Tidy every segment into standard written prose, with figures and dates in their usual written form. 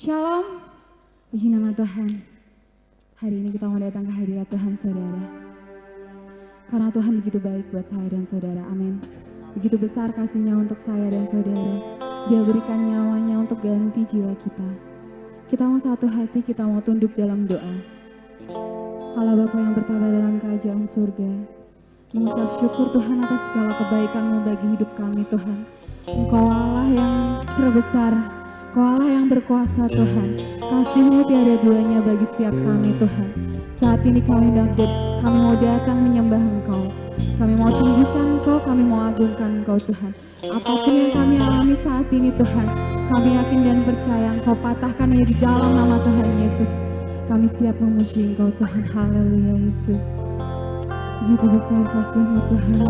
Shalom, puji nama Tuhan. Hari ini kita mau datang ke hadirat Tuhan saudara. Karena Tuhan begitu baik buat saya dan saudara, amin. Begitu besar kasihnya untuk saya dan saudara. Dia berikan nyawanya untuk ganti jiwa kita. Kita mau satu hati, kita mau tunduk dalam doa. Allah Bapa yang bertata dalam kerajaan surga, mengucap syukur Tuhan atas segala kebaikan-Mu bagi hidup kami Tuhan. Engkau Allah yang terbesar, Engkau Allah yang berkuasa Tuhan. Kasih-Mu tiada duanya bagi setiap kami Tuhan. Saat ini kami mau datang menyembah Engkau. Kami mau tinggikan Engkau, kami mau agungkan Engkau Tuhan. Apapun yang kami alami saat ini Tuhan, kami yakin dan percaya Engkau patahkan di dalam nama Tuhan Yesus. Kami siap memuji Engkau Tuhan. Haleluya Yesus. Begitu besar kasih-Mu Tuhan.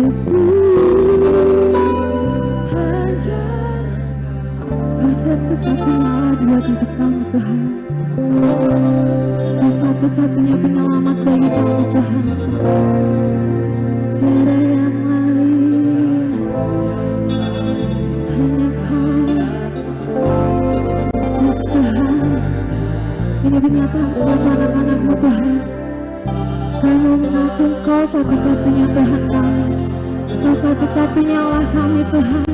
Kau satu-satunya Allah buat hidup kami Tuhan. Kau satu-satunya penyelamat bagi kami Tuhan. Tiada yang lain, hanya Kau, Yes Tuhan. Ini penyataan setiap anak-anak-Mu Tuhan. Kami mengakui Kau satu-satunya Tuhan kami. Kau satu-satunya Allah kami Tuhan.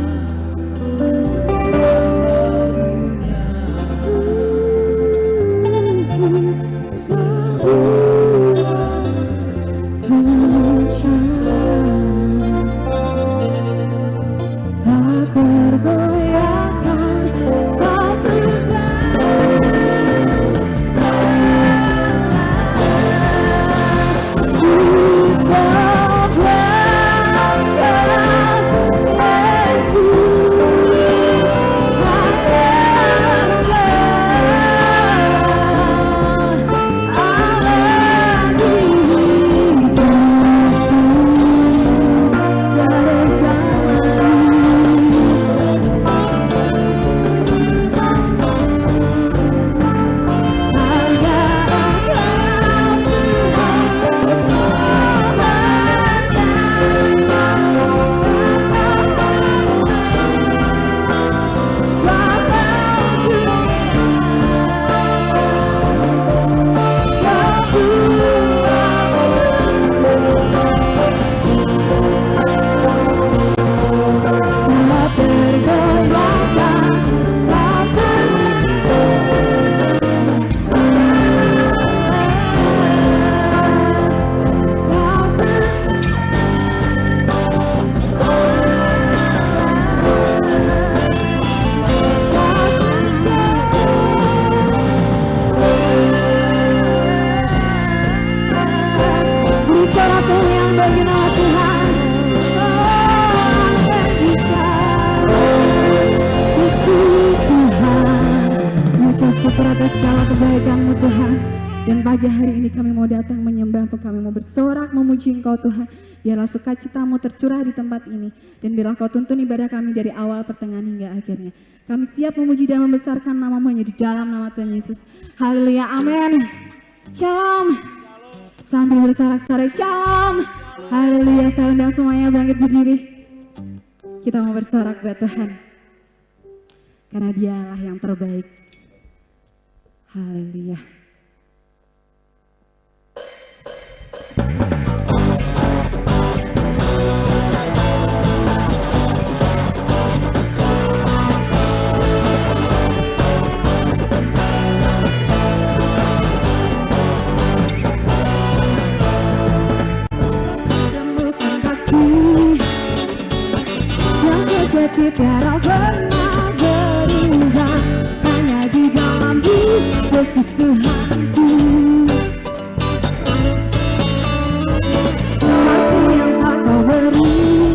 Dan pagi hari ini kami mau datang menyembah, kami mau bersorak memuji Engkau Tuhan. Biarlah sukacita-Mu tercurah di tempat ini. Dan biarlah Kau tuntun ibadah kami dari awal, pertengahan hingga akhirnya. Kami siap memuji dan membesarkan nama-Mu hanya di dalam nama Tuhan Yesus. Haleluya, amin. Shalom. Sambil bersorak-sorai, shalom. Haleluya, saya undang semuanya bangkit berdiri. Kita mau bersorak buat Tuhan. Karena Dialah yang terbaik. Haleluya. Tiada pernah berubah, hanya di dalam-Mu Yesus Tuhanku. Kasih yang tak Kau beri,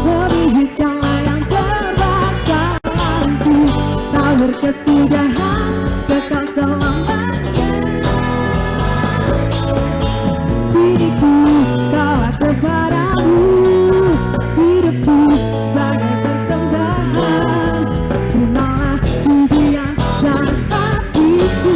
lebih segala yang terbakaranku. Kau berkesudahan kekal selamanya. Diriku bawa kepadamu, hidupku sebagai persembahan. Terimalah pujian dan hatiku.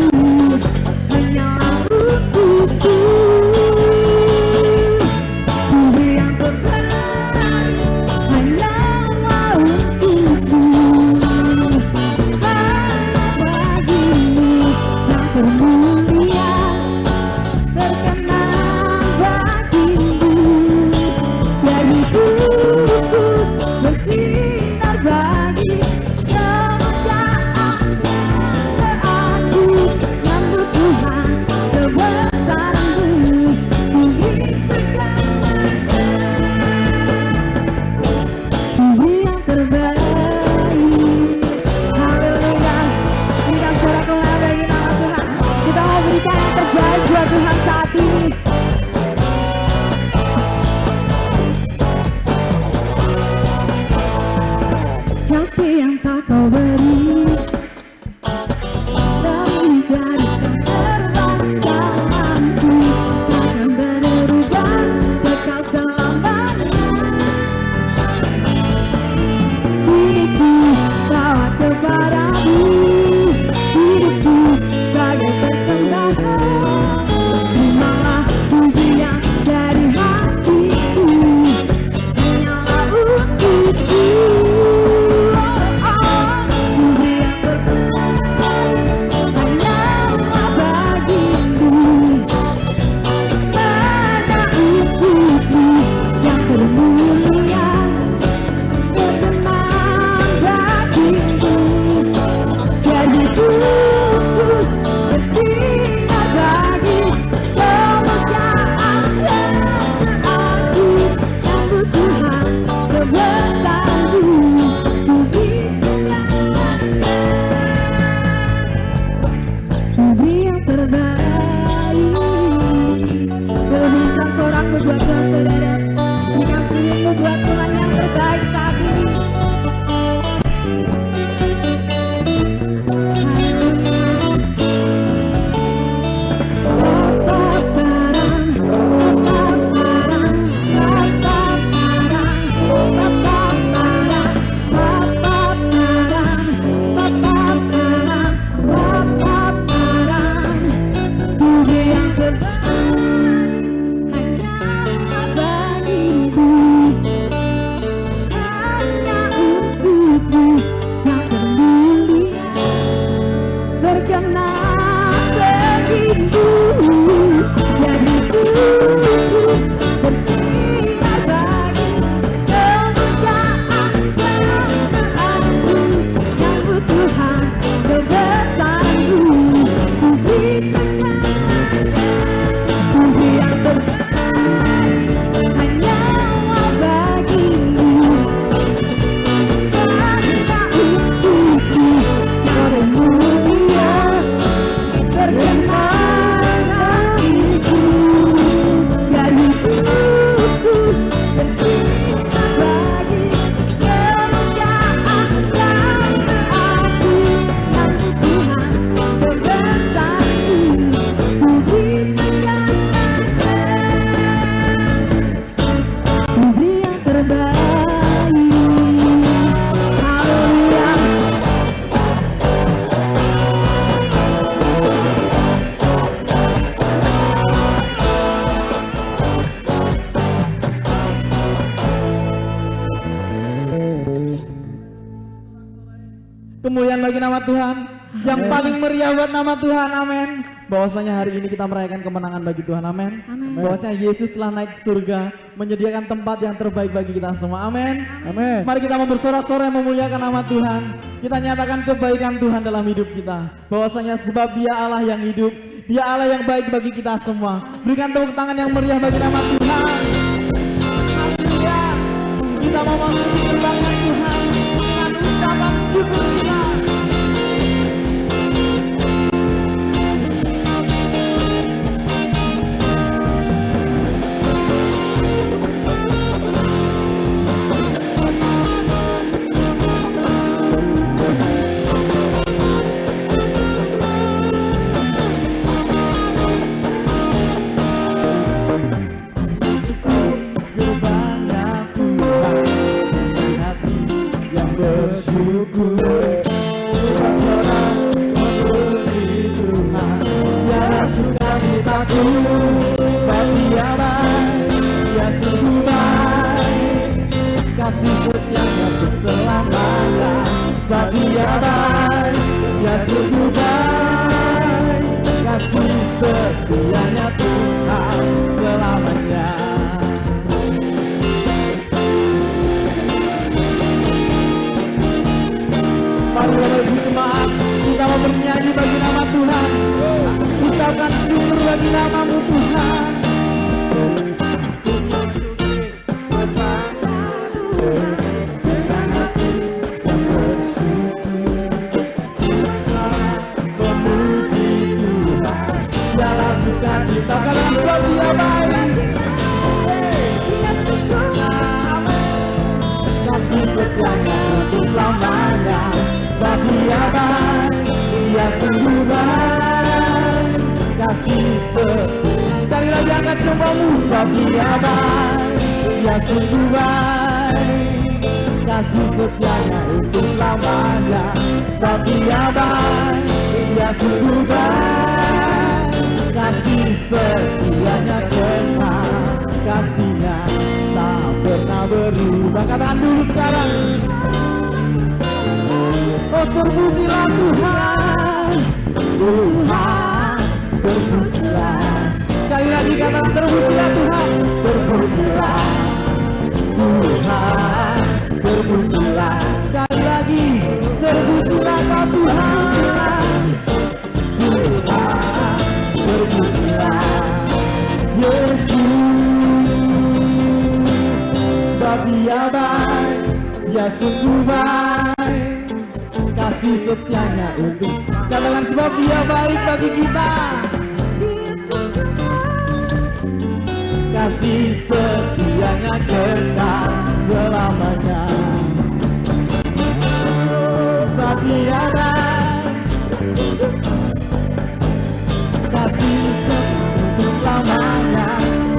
mulia, berkenan bagimu. Biar hidupku bersinar bagi kemuliaan jemaatku yang Tuhan kebesaranmu. Puji yang terbaik. Berbincang seorang buat Tuhan saudara. Dikasihmu buat Tuhan yang terbaik saat ini. Kemuliaan bagi nama Tuhan, yang paling meriah buat nama Tuhan, amin. Bahwasanya hari ini kita merayakan kemenangan bagi Tuhan, amin. Bahwasanya Yesus telah naik ke surga, menyediakan tempat yang terbaik bagi kita semua, amin. Mari kita mau bersorak-sorai memuliakan nama Tuhan. Kita nyatakan kebaikan Tuhan dalam hidup kita. Bahwasanya sebab Dia Allah yang hidup, Dia Allah yang baik bagi kita semua. Berikan tepuk tangan yang meriah bagi nama Tuhan. Haleluya. Kita mau mengikuti kebaikan Tuhan dengan ucapan syukur kita. Kasih setianya untuk selamanya, sebab Dia baik, Dia sungguh baik. Kasih setianya Tuhan selamanya. Mari Bapak Ibu jemaat, kita mau bernyanyi bagi nama Tuhan. Ucapkan syukur bagi nama-Mu Tuhan. Kasih setianya untuk selamanya, sebab Dia baik, Dia sungguh baik. Kasih sekali lagi angkat cobamu, sebab Dia baik, Dia sungguh baik. Kasih setianya untuk selamanya, sebab Dia baik, Dia sungguh baik. Kasih setianya kekal, kasihnya tak pernah berubah. Katakan dulu sekarang. Oh, terpujilah Tuhan, Tuhan, terpujilah. Sekali lagi katakan terpujilah Tuhan, terpujilah Terpujilah sekali lagi, terpujilah kau Tuhan. Terpujilah Yesus, sebab Dia baik, Dia sungguh baik, kasih setianya untuk. Katakan sebab Dia baik bagi kita, kasih setianya kekal selamanya. Sebab Dia baik, kasih setianya selamanya.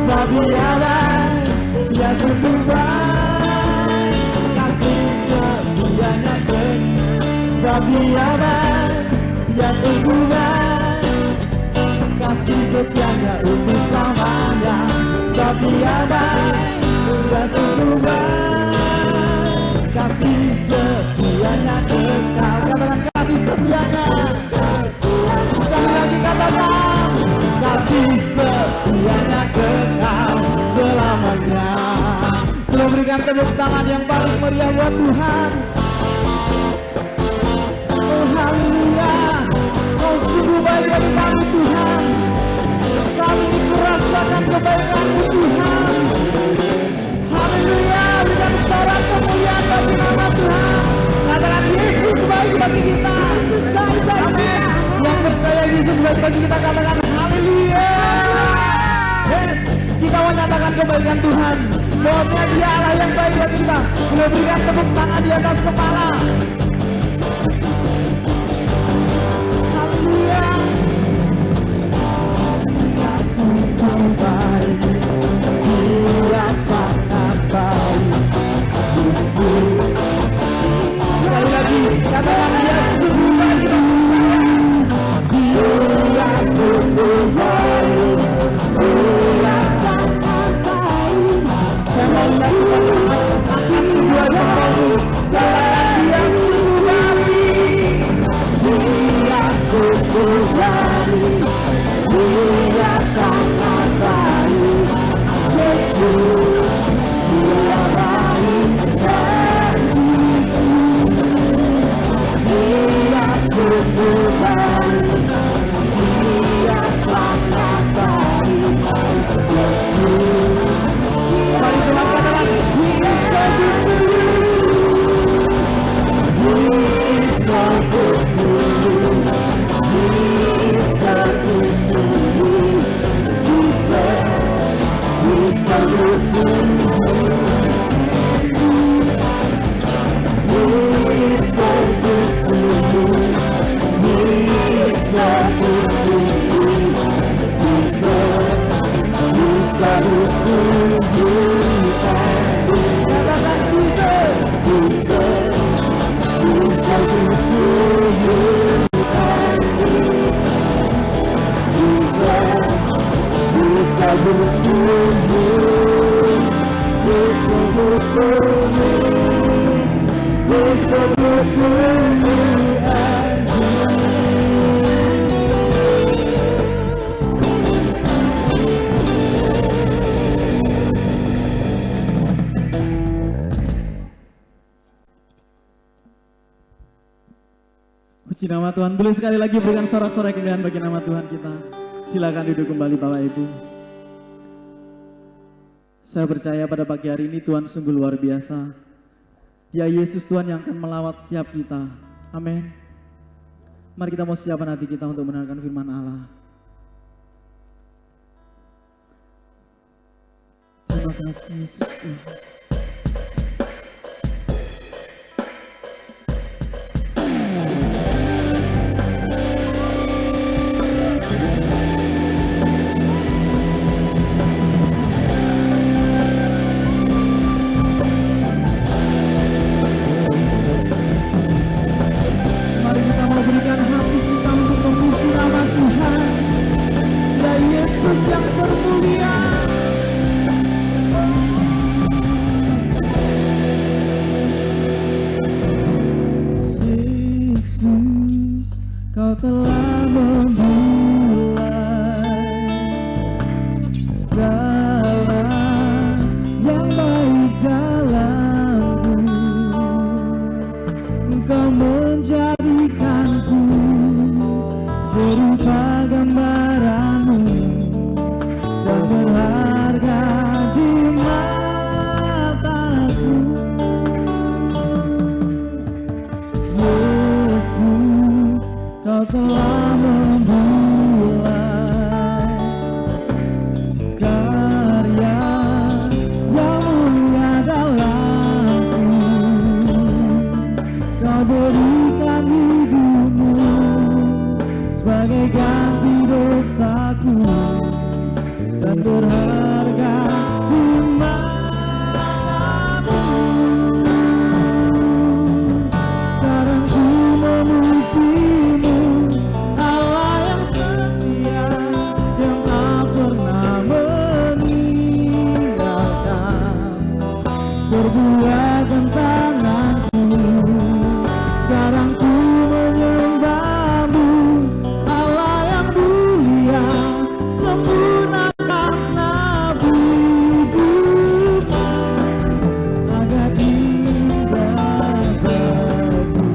Sebab Dia baik, Dia sungguh baik, kasih setianya kekal. Sebab Dia baik, Dia sungguh baik, kasih setianya untuk selamanya. Sebab Dia baik, Dia sungguh baik, kasih setianya kekal. Katakan kasih setianya. Sekali lagi katakan kasih setianya kekal selamanya. Kita berikan tepuk tangan yang paling meriah buat Tuhan. Oh haleluya, Kau sungguh baik bagi kami Tuhan. Saat ini kurasakan kebaikan-Mu Tuhan. Haleluya, berikan sorak kemuliaan bagi nama Tuhan. Katakan Yesus baik bagi kita. Yesus baik bagi kita. Yang percaya Yesus baik bagi kita katakan haleluya. Yes, kita menyatakan kebaikan Tuhan. Bahwasanya Dia Allah yang baik bagi kita. Kita berikan tepuk tangan di atas kepala. Haleluya. Dia sungguh baik, Dia sangat baik, Yesus. Sekali lagi katakan Dia sungguh baik. Dia sungguh baik, Dia sangat baik. Saya mau lihat semuanya angkat kedua jempolmu. Katakan Dia sungguh baik, Dia sungguh baik, Dia sangat baik, Yesus. Dia baik bagiku, Dia sungguh baik, Dia sangat baik, Yesus. Mari kita katakan He is so good to you, He is so good to you, He is so good to you, Jesus. He is so good to you, He is so good to you, He is so good to you, Jesus. He is so good to you, katakan Jesus, Jesus. He is so good to you, Jesus. He is so good to you, He is so good to me, He is so good to me and you. Puji nama Tuhan. Boleh sekali lagi berikan sorak-sorai kemuliaan bagi nama Tuhan kita. Silakan duduk kembali Bapak Ibu. Saya percaya pada pagi hari ini Tuhan sungguh luar biasa. Dia Yesus Tuhan yang akan melawat setiap kita. Amin. Mari kita mau siapkan hati kita untuk mendengarkan firman Allah. Terima kasih Yesus Tuhan. perbuatan tanganku. Sekarang ku menyembahmu, Allah yang mulia, sempurnakanlah hidup agar indah bagimu.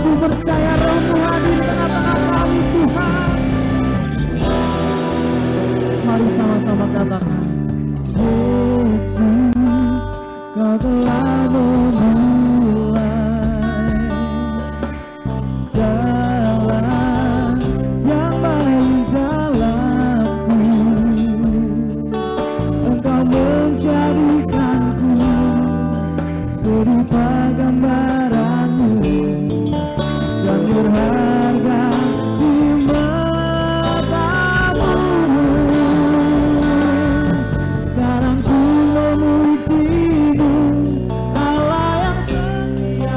Ku percaya Roh-Mu hadir di tengah-tengah kami Tuhan. Mari sama-sama katakan, Yesus, Kau telah memulai segala yang baik dalamku. Engkau menjadikanku serupa gambaran-Mu yang berharga di mata-Mu. Sekarang ku memuji-Mu, Allah yang setia,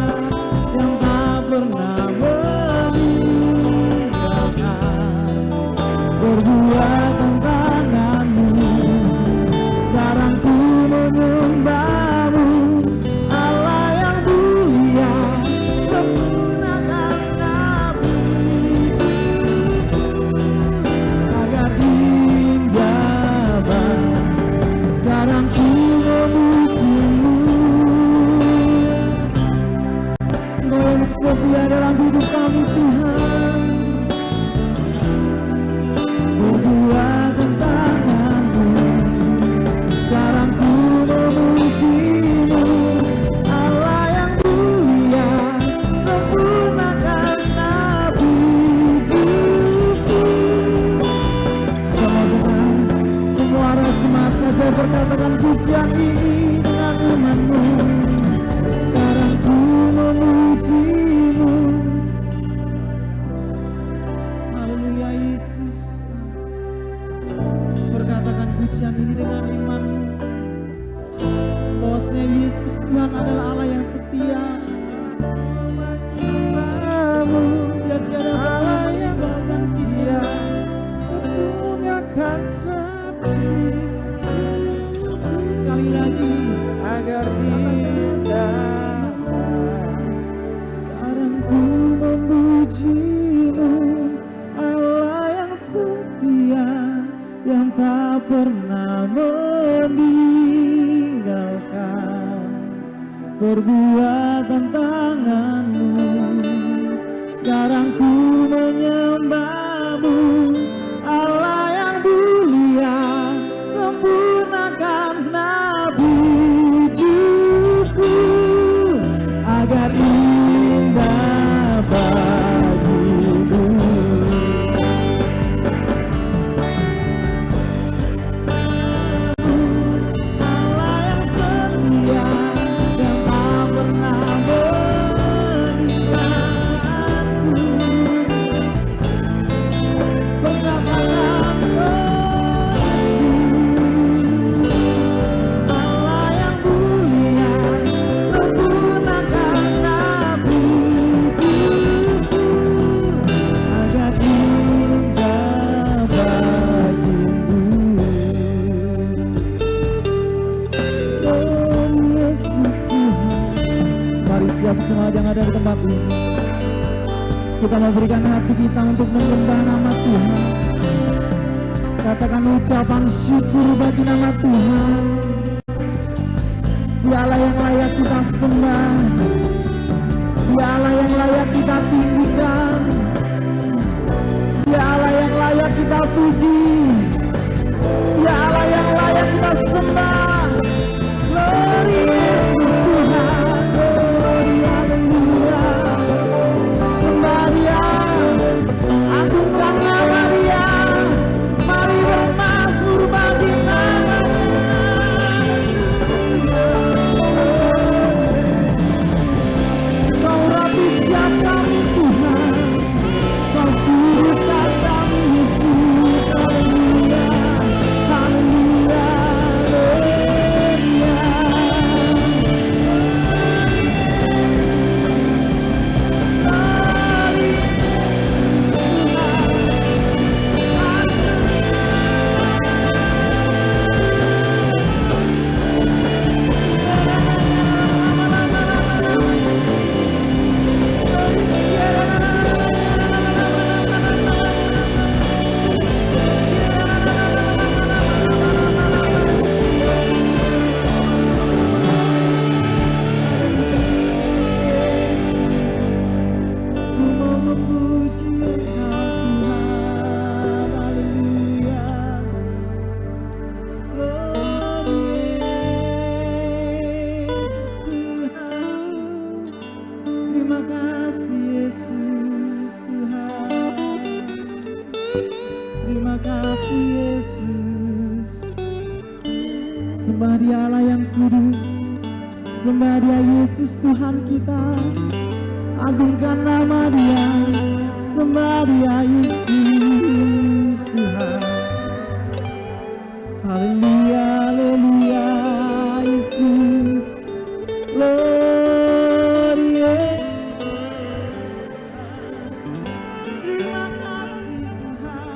yang tak pernah meninggalkan perbuatan tangan-Mu. Sekarang ku menyembah-Mu, Allah yang mulia, sempurnakanlah hidupku agar indah bagimu. Sekarang ku memuji-Mu, Engkau yang setia dalam hidup kami Tuhan. Perbuatan tangan-Mu, sekarang ku memuji-Mu, Allah yang mulia, sempurnakanlah hidupku. Semua jemaat saja berkatakan pujian ini dengan iman-Mu. Sekarang ku memuji-Mu. Haleluya Yesus. Berkatakan pujian ini dengan iman-Mu, bahwasanya Yesus Tuhan adalah Allah yang setia. Dia tiada Allah yang setia, sempurnakan seperti. Sekali lagi agar indah. Sekarang ku memuji-Mu, Allah yang setia, yang tak pernah meninggalkan perbuatan tangan-Mu. Sekarang ku menyembah-Mu, Allah yang mulia, sempurnakan segenap hidupku agar indah bagimu. Allah yang setia, yang tak pernah meninggalkanku. Bersamakan Allah yang mulia, sempurnakanlah hidupku agar indah bagimu. Oh Yesus Tuhan. Mari setiap jemaat yang ada di tempat ini, kita memberikan hati kita untuk menyembah nama Tuhan. Katakan ucapan syukur bagi nama Tuhan. Dia Allah yang layak kita sembah, Dia Allah yang layak kita tinggikan, Dia Allah yang layak kita puji, Dia Allah yang layak kita sembah. Glory Yesus Tuhan, glory haleluya. Sembah Dia, agungkan nama Dia, mari bermazmur bagi nama-Nya. Kau rapi siap kami Tuhan, Kau kuruskan kami Yesus, haleluya, haleluya. Terima kasih Yesus. Sembah Dia Allah yang kudus, sembah Dia Yesus Tuhan kita. Agungkan nama Dia, sembah Dia Yesus Tuhan. Haleluya, haleluya, Yesus. Gloria. Terima kasih Tuhan.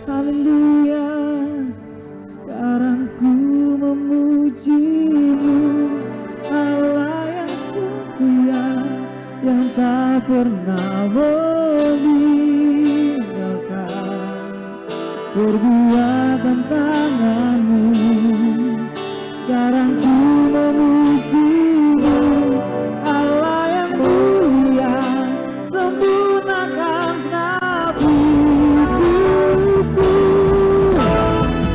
Haleluya. Sekarang ku memuji-Mu, Allah yang setia, yang tak pernah meninggalkan perbuatan tangan-Mu. Sekarang ku memuji-Mu, Allah yang mulia, sempurnakan segenap hidupku.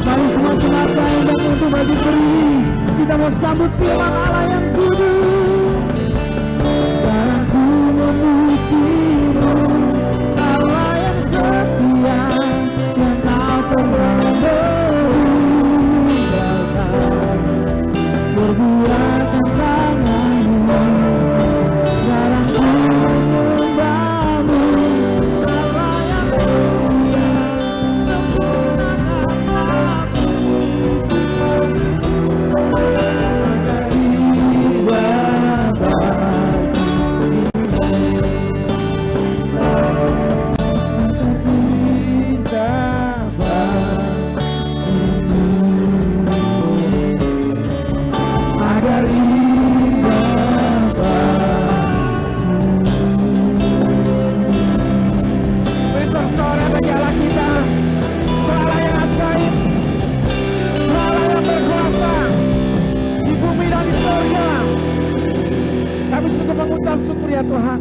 Mari semua jemaat yang untuk baju berdiri, kita mau sambut firman Allah yang kudus. Sekarang ku memuji-Mu, Allah yang setia, yang tak pernah meninggalkan perbuatan tangan-Mu. Sekarang ku menyembah-Mu, Allah yang mulia, sempurnakan Tuhan,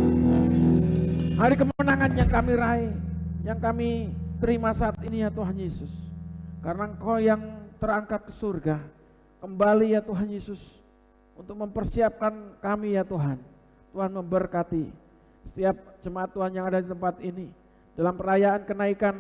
hari kemenangan yang kami raih, yang kami terima saat ini ya Tuhan Yesus. Karena Engkau yang terangkat ke surga, kembali ya Tuhan Yesus, untuk mempersiapkan kami ya Tuhan. Tuhan memberkati setiap jemaat Tuhan yang ada di tempat ini, dalam perayaan kenaikan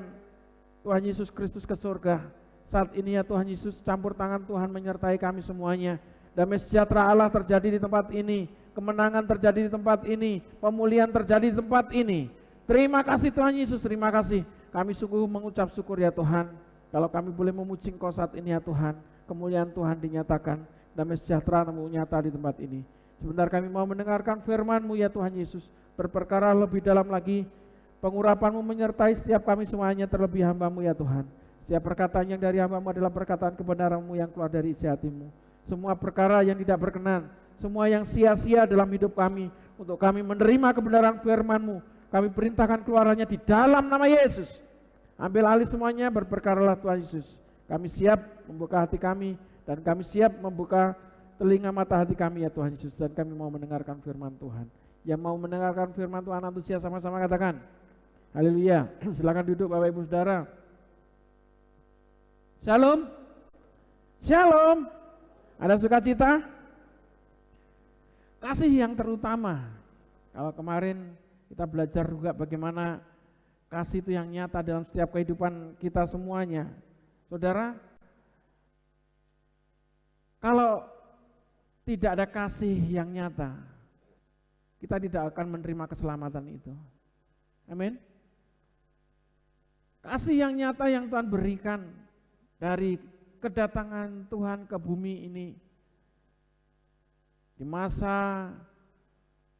Tuhan Yesus Kristus ke surga. Saat ini ya Tuhan Yesus, campur tangan Tuhan menyertai kami semuanya. Damai sejahtera Allah terjadi di tempat ini, kemenangan terjadi di tempat ini, pemulihan terjadi di tempat ini. Terima kasih Tuhan Yesus, terima kasih. Kami sungguh mengucap syukur ya Tuhan, kalau kami boleh memuji Engkau saat ini ya Tuhan. Kemuliaan Tuhan dinyatakan, damai sejahtera nyata di tempat ini. Sebentar kami mau mendengarkan firman-Mu ya Tuhan Yesus, berperkara lebih dalam lagi, pengurapan-Mu menyertai setiap kami semuanya, terlebih hamba-Mu ya Tuhan. Setiap perkataan yang dari hamba-Mu adalah perkataan kebenaran-Mu yang keluar dari isi hati-Mu. Semua perkara yang tidak berkenan, semua yang sia-sia dalam hidup kami, untuk kami menerima kebenaran firman-Mu, kami perintahkan keluarannya di dalam nama Yesus. Ambil alih semuanya, berperkaralah Tuhan Yesus. Kami siap membuka hati kami, dan kami siap membuka telinga mata hati kami ya Tuhan Yesus. Dan kami mau mendengarkan firman Tuhan. Yang mau mendengarkan firman Tuhan antusias sama-sama katakan haleluya. Silakan duduk Bapak Ibu Saudara. Shalom. Shalom. Ada sukacita? Kasih yang terutama. Kalau kemarin kita belajar juga bagaimana kasih itu yang nyata dalam setiap kehidupan kita semuanya. Saudara, kalau tidak ada kasih yang nyata, kita tidak akan menerima keselamatan itu. Amin. Kasih yang nyata yang Tuhan berikan dari kedatangan Tuhan ke bumi ini, di masa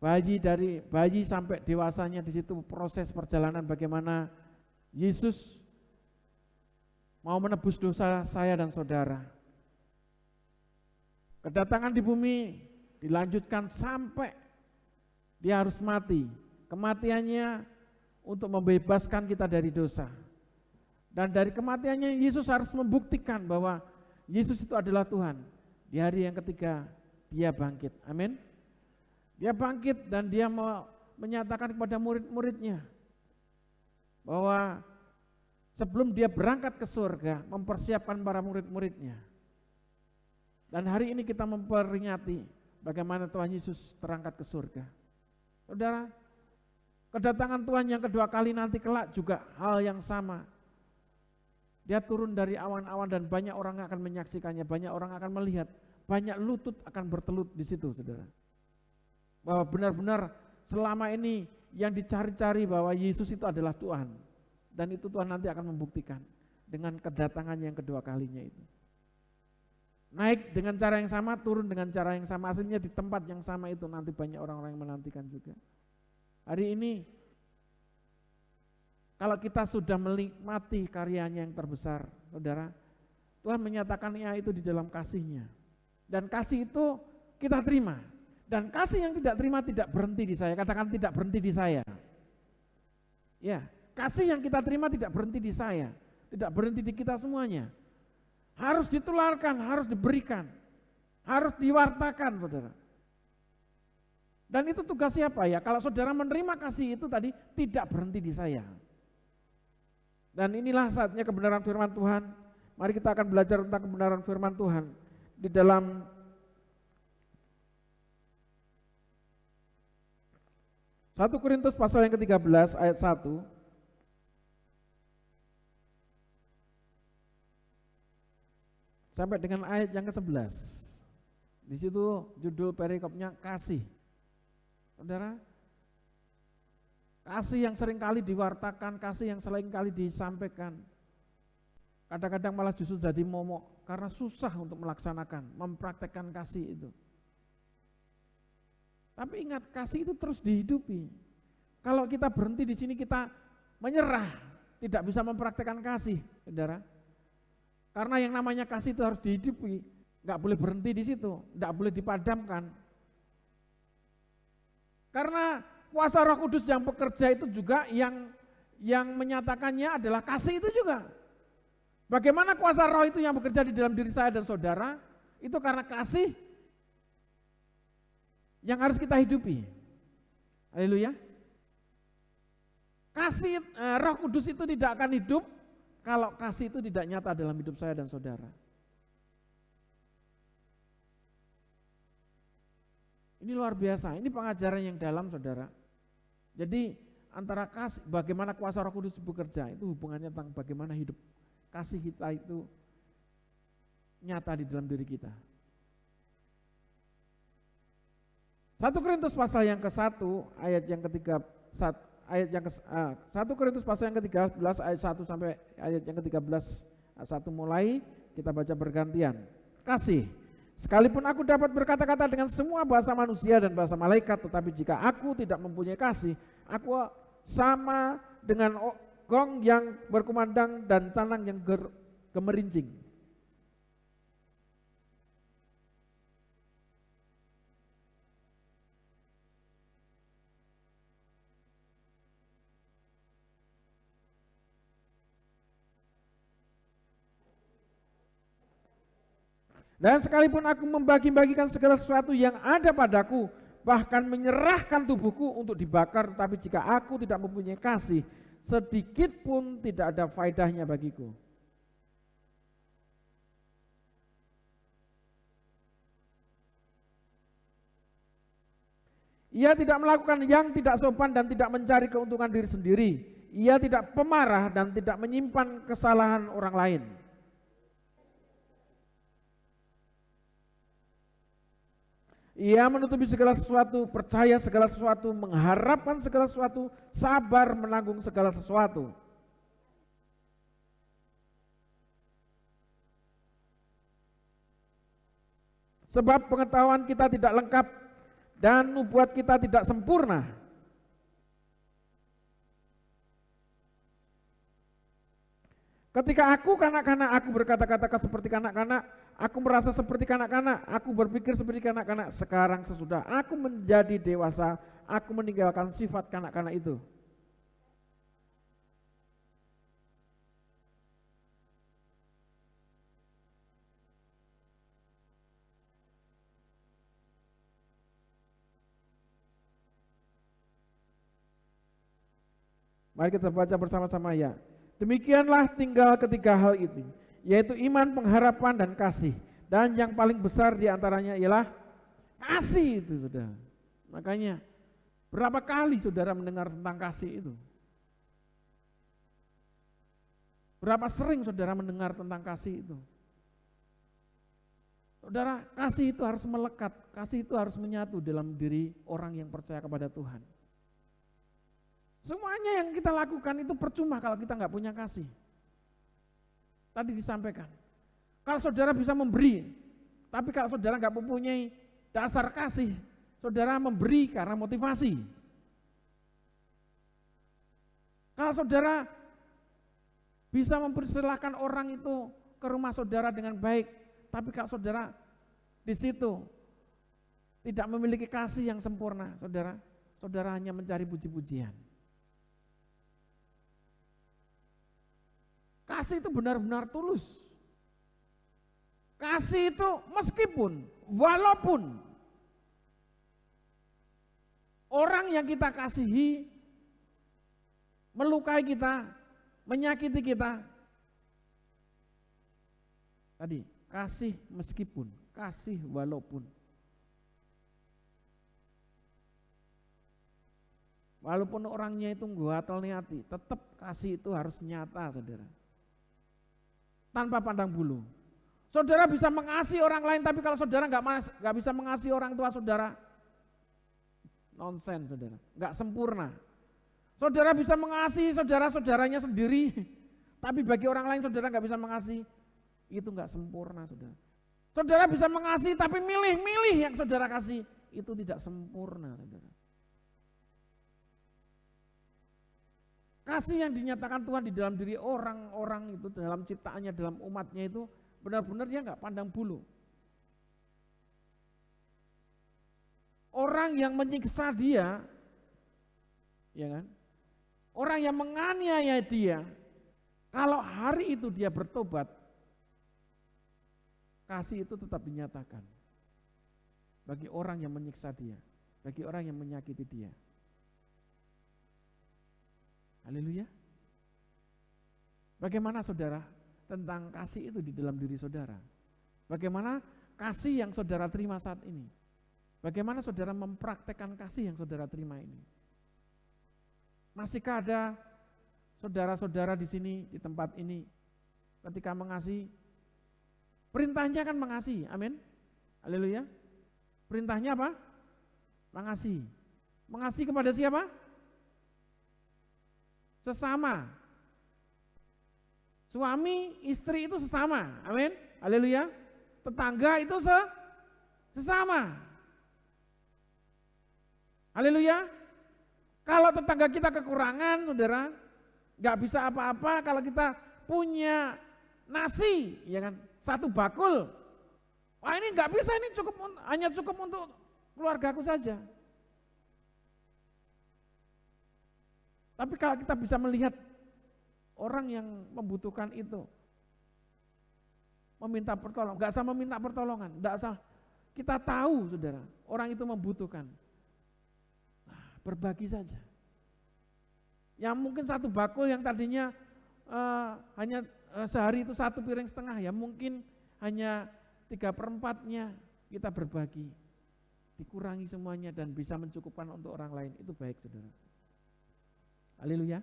dari bayi sampai dewasanya, di situ proses perjalanan bagaimana Yesus mau menebus dosa saya dan saudara. Kedatangan di bumi dilanjutkan sampai dia harus mati. Kematiannya untuk membebaskan kita dari dosa. Dan dari kematiannya Yesus harus membuktikan bahwa Yesus itu adalah Tuhan. Di hari yang ketiga dia bangkit. Amin. Dia bangkit dan dia mau menyatakan kepada murid-muridnya bahwa sebelum dia berangkat ke surga, mempersiapkan para murid-muridnya. Dan hari ini kita memperingati bagaimana Tuhan Yesus terangkat ke surga. Saudara, Kedatangan Tuhan yang kedua kali nanti kelak juga hal yang sama. Dia turun dari awan-awan dan banyak orang akan menyaksikannya, banyak orang akan melihat, banyak lutut akan bertelut di situ, saudara. Bahwa benar-benar selama ini yang dicari-cari bahwa Yesus itu adalah Tuhan. Dan itu Tuhan nanti akan membuktikan dengan kedatangan yang kedua kalinya itu. Naik dengan cara yang sama, turun dengan cara yang sama, aslinya di tempat yang sama itu nanti banyak orang-orang yang menantikan juga. Hari ini kalau kita sudah menikmati karyanya yang terbesar, saudara, Tuhan menyatakannya itu di dalam kasih-Nya. Dan kasih itu kita terima. Dan kasih yang tidak terima tidak berhenti di saya. Katakan tidak berhenti di saya. Ya, kasih yang kita terima tidak berhenti di saya. Tidak berhenti di kita semuanya. Harus ditularkan, harus diberikan. Harus diwartakan, saudara. Dan itu tugas siapa ya? Kalau saudara menerima kasih itu tadi tidak berhenti di saya. Dan inilah saatnya kebenaran firman Tuhan. Mari kita akan belajar tentang kebenaran firman Tuhan di dalam Satu Korintus pasal yang ke-13 ayat 1. Sampai dengan ayat yang ke-11. Di situ judul perikopnya kasih. Saudara, kasih yang seringkali diwartakan, kasih yang seringkali disampaikan. Kadang-kadang malah justru jadi momok karena susah untuk melaksanakan, mempraktekkan kasih itu. Tapi ingat, kasih itu terus dihidupi. Kalau kita berhenti di sini kita menyerah, tidak bisa mempraktekkan kasih, saudara. Karena yang namanya kasih itu harus dihidupi, nggak boleh berhenti di situ, nggak boleh dipadamkan. Karena kuasa Roh Kudus yang bekerja itu juga yang menyatakannya adalah kasih itu juga. Bagaimana kuasa Roh itu yang bekerja di dalam diri saya dan saudara? Itu karena kasih yang harus kita hidupi. Haleluya. Kasih Roh Kudus itu tidak akan hidup kalau kasih itu tidak nyata dalam hidup saya dan saudara. Ini luar biasa, ini pengajaran yang dalam, saudara. Jadi antara kasih, bagaimana kuasa Roh Kudus bekerja, itu hubungannya tentang bagaimana hidup kasih kita itu nyata di dalam diri kita. 1 Korintus pasal yang ke-1 ayat yang ke-3 ayat yang 1 Korintus pasal yang ke-13 ayat 1 sampai ayat yang ke-13 ayat 1 mulai kita baca bergantian. Kasih. Sekalipun aku dapat berkata-kata dengan semua bahasa manusia dan bahasa malaikat, tetapi jika aku tidak mempunyai kasih, aku sama dengan gong yang berkumandang dan canang yang gemerincing. Dan sekalipun aku membagi-bagikan segala sesuatu yang ada padaku, bahkan menyerahkan tubuhku untuk dibakar, tetapi jika aku tidak mempunyai kasih, sedikit pun tidak ada faedahnya bagiku. Ia tidak melakukan yang tidak sopan dan tidak mencari keuntungan diri sendiri. Ia tidak pemarah dan tidak menyimpan kesalahan orang lain. Ia menutupi segala sesuatu, percaya segala sesuatu, mengharapkan segala sesuatu, sabar menanggung segala sesuatu. Sebab pengetahuan kita tidak lengkap dan nubuat kita tidak sempurna. Ketika aku kanak-kanak, aku berkata-kata seperti kanak-kanak, aku merasa seperti kanak-kanak, aku berpikir seperti kanak-kanak. Sekarang sesudah aku menjadi dewasa, aku meninggalkan sifat kanak-kanak itu. Mari kita baca bersama-sama ya. Demikianlah tinggal ketiga hal itu, yaitu iman, pengharapan, dan kasih. Dan yang paling besar diantaranya ialah kasih itu, saudara. Makanya Berapa kali saudara mendengar tentang kasih itu? Berapa sering saudara mendengar tentang kasih itu? Saudara, kasih itu harus melekat, kasih itu harus menyatu dalam diri orang yang percaya kepada Tuhan. Semuanya yang kita lakukan itu percuma kalau kita nggak punya kasih. Tadi disampaikan, kalau saudara bisa memberi, tapi kalau saudara nggak mempunyai dasar kasih, saudara memberi karena motivasi. Kalau saudara bisa mempersilahkan orang itu ke rumah saudara dengan baik, tapi kalau saudara di situ tidak memiliki kasih yang sempurna, saudara hanya mencari puji-pujian. Kasih itu benar-benar tulus. Kasih itu meskipun, walaupun orang yang kita kasihi melukai kita, menyakiti kita. Tadi, kasih meskipun, kasih walaupun. Walaupun orangnya itu nggatel hati, tetap kasih itu harus nyata, saudara. Tanpa pandang bulu. Saudara bisa mengasihi orang lain, tapi kalau saudara nggak bisa mengasihi orang tua saudara, nonsen saudara, nggak sempurna. Saudara bisa mengasihi saudara-saudaranya sendiri, tapi bagi orang lain saudara nggak bisa mengasihi, itu nggak sempurna saudara. Saudara bisa mengasihi tapi milih-milih yang saudara kasih, itu tidak sempurna saudara. Kasih yang dinyatakan Tuhan di dalam diri orang-orang itu, dalam ciptaannya, dalam umatnya itu, benar-benar dia nggak pandang bulu. Orang yang menyiksa dia, ya kan? Orang yang menganiaya dia, kalau hari itu dia bertobat, kasih itu tetap dinyatakan bagi orang yang menyiksa dia, bagi orang yang menyakiti dia. Haleluya. Bagaimana saudara tentang kasih itu di dalam diri saudara? Bagaimana kasih yang saudara terima saat ini? Bagaimana saudara mempraktekkan kasih yang saudara terima ini? Masihkah ada saudara-saudara di sini, di tempat ini, ketika mengasihi, perintahnya kan mengasihi, amin? Haleluya. Perintahnya apa? Mengasihi. Mengasihi kepada siapa? Sesama. Suami, istri itu sesama, amin? Haleluya. Tetangga itu sesama. Haleluya. Kalau tetangga kita kekurangan, saudara, nggak bisa apa-apa. Kalau kita punya nasi, ya kan, satu bakul, wah ini nggak bisa, ini hanya cukup untuk keluargaku saja. Tapi kalau kita bisa melihat orang yang membutuhkan itu, meminta pertolongan, nggak usah meminta pertolongan, nggak usah, kita tahu saudara, orang itu membutuhkan, berbagi saja. Yang mungkin satu bakul yang tadinya hanya sehari itu 1,5 piring, ya mungkin hanya 3/4-nya kita berbagi, dikurangi semuanya dan bisa mencukupkan untuk orang lain, itu baik saudara. Haleluya.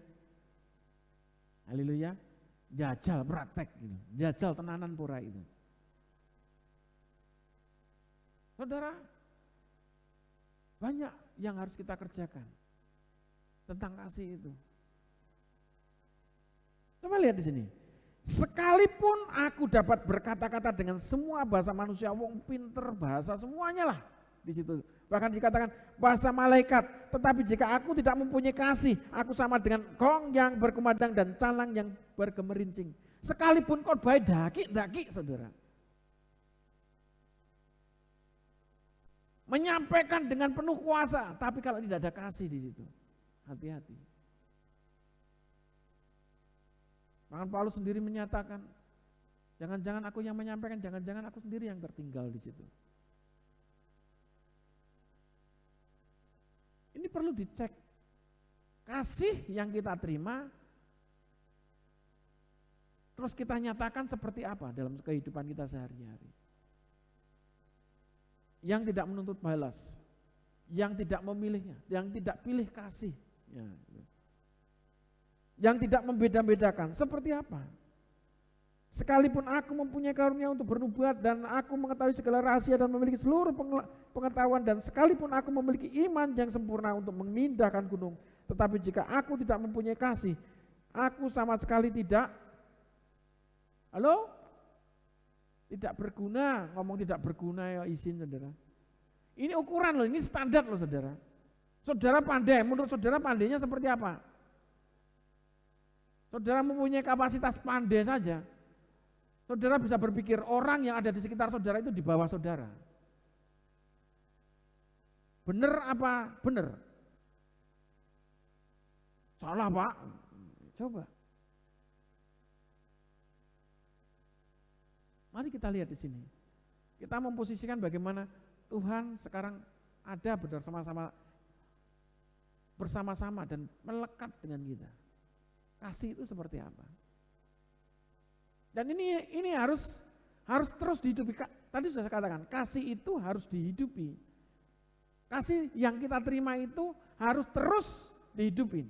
Haleluya. Jajal praktek gitu. Jajal tenanan pura itu. Saudara, banyak yang harus kita kerjakan tentang kasih itu. Coba lihat di sini. Sekalipun aku dapat berkata-kata dengan semua bahasa manusia, wong pinter bahasa semuanya lah di situ. Bahkan dikatakan bahasa malaikat, tetapi jika aku tidak mempunyai kasih, aku sama dengan gong yang berkumandang dan calang yang bergemerincing. Sekalipun khotbah daki-daki saudara. Menyampaikan dengan penuh kuasa, tapi kalau tidak ada kasih di situ, hati-hati. Bahkan Paulus sendiri menyatakan, jangan-jangan aku yang menyampaikan, jangan-jangan aku sendiri yang tertinggal di situ. Ini perlu dicek. Kasih yang kita terima, terus kita nyatakan seperti apa dalam kehidupan kita sehari-hari. Yang tidak menuntut balas. yang tidak memilihnya, yang tidak pilih kasih, ya. Yang tidak membeda-bedakan. Seperti apa? Sekalipun aku mempunyai karunia untuk bernubuat dan aku mengetahui segala rahasia dan memiliki seluruh pengetahuan dan sekalipun aku memiliki iman yang sempurna untuk memindahkan gunung, tetapi jika aku tidak mempunyai kasih, aku sama sekali tidak, halo? Tidak berguna. Ngomong tidak berguna ya izin saudara. Ini ukuran loh, ini standar loh saudara. Saudara pandai, menurut saudara pandainya seperti apa? Saudara mempunyai kapasitas pandai saja. Saudara bisa berpikir orang yang ada di sekitar saudara itu di bawah saudara. Benar apa? Benar. Salah Pak. Coba. Mari kita lihat di sini. Kita memposisikan bagaimana Tuhan sekarang ada bersama-sama dan melekat dengan kita. Kasih itu seperti apa? Dan ini harus terus dihidupi. Tadi sudah saya katakan, kasih itu harus dihidupi. Kasih yang kita terima itu harus terus dihidupin.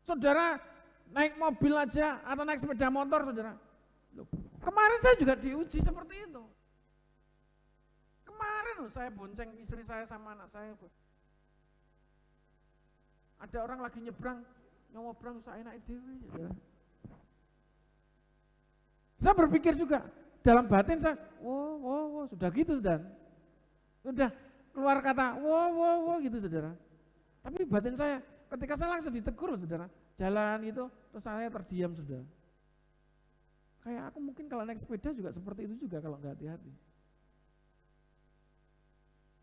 Saudara naik mobil aja atau naik sepeda motor saudara. Loh, kemarin saya juga diuji seperti itu. Kemarin saya bonceng istri saya sama anak saya. Ada orang lagi nyebrang saya enak dewe. Saya berpikir juga dalam batin saya, wow, sudah gitu sudah keluar kata, wow gitu saudara. Tapi batin saya ketika saya langsung ditegur saudara, jalan itu terus saya terdiam saudara. Kayak aku mungkin kalau naik sepeda juga seperti itu juga kalau nggak hati-hati.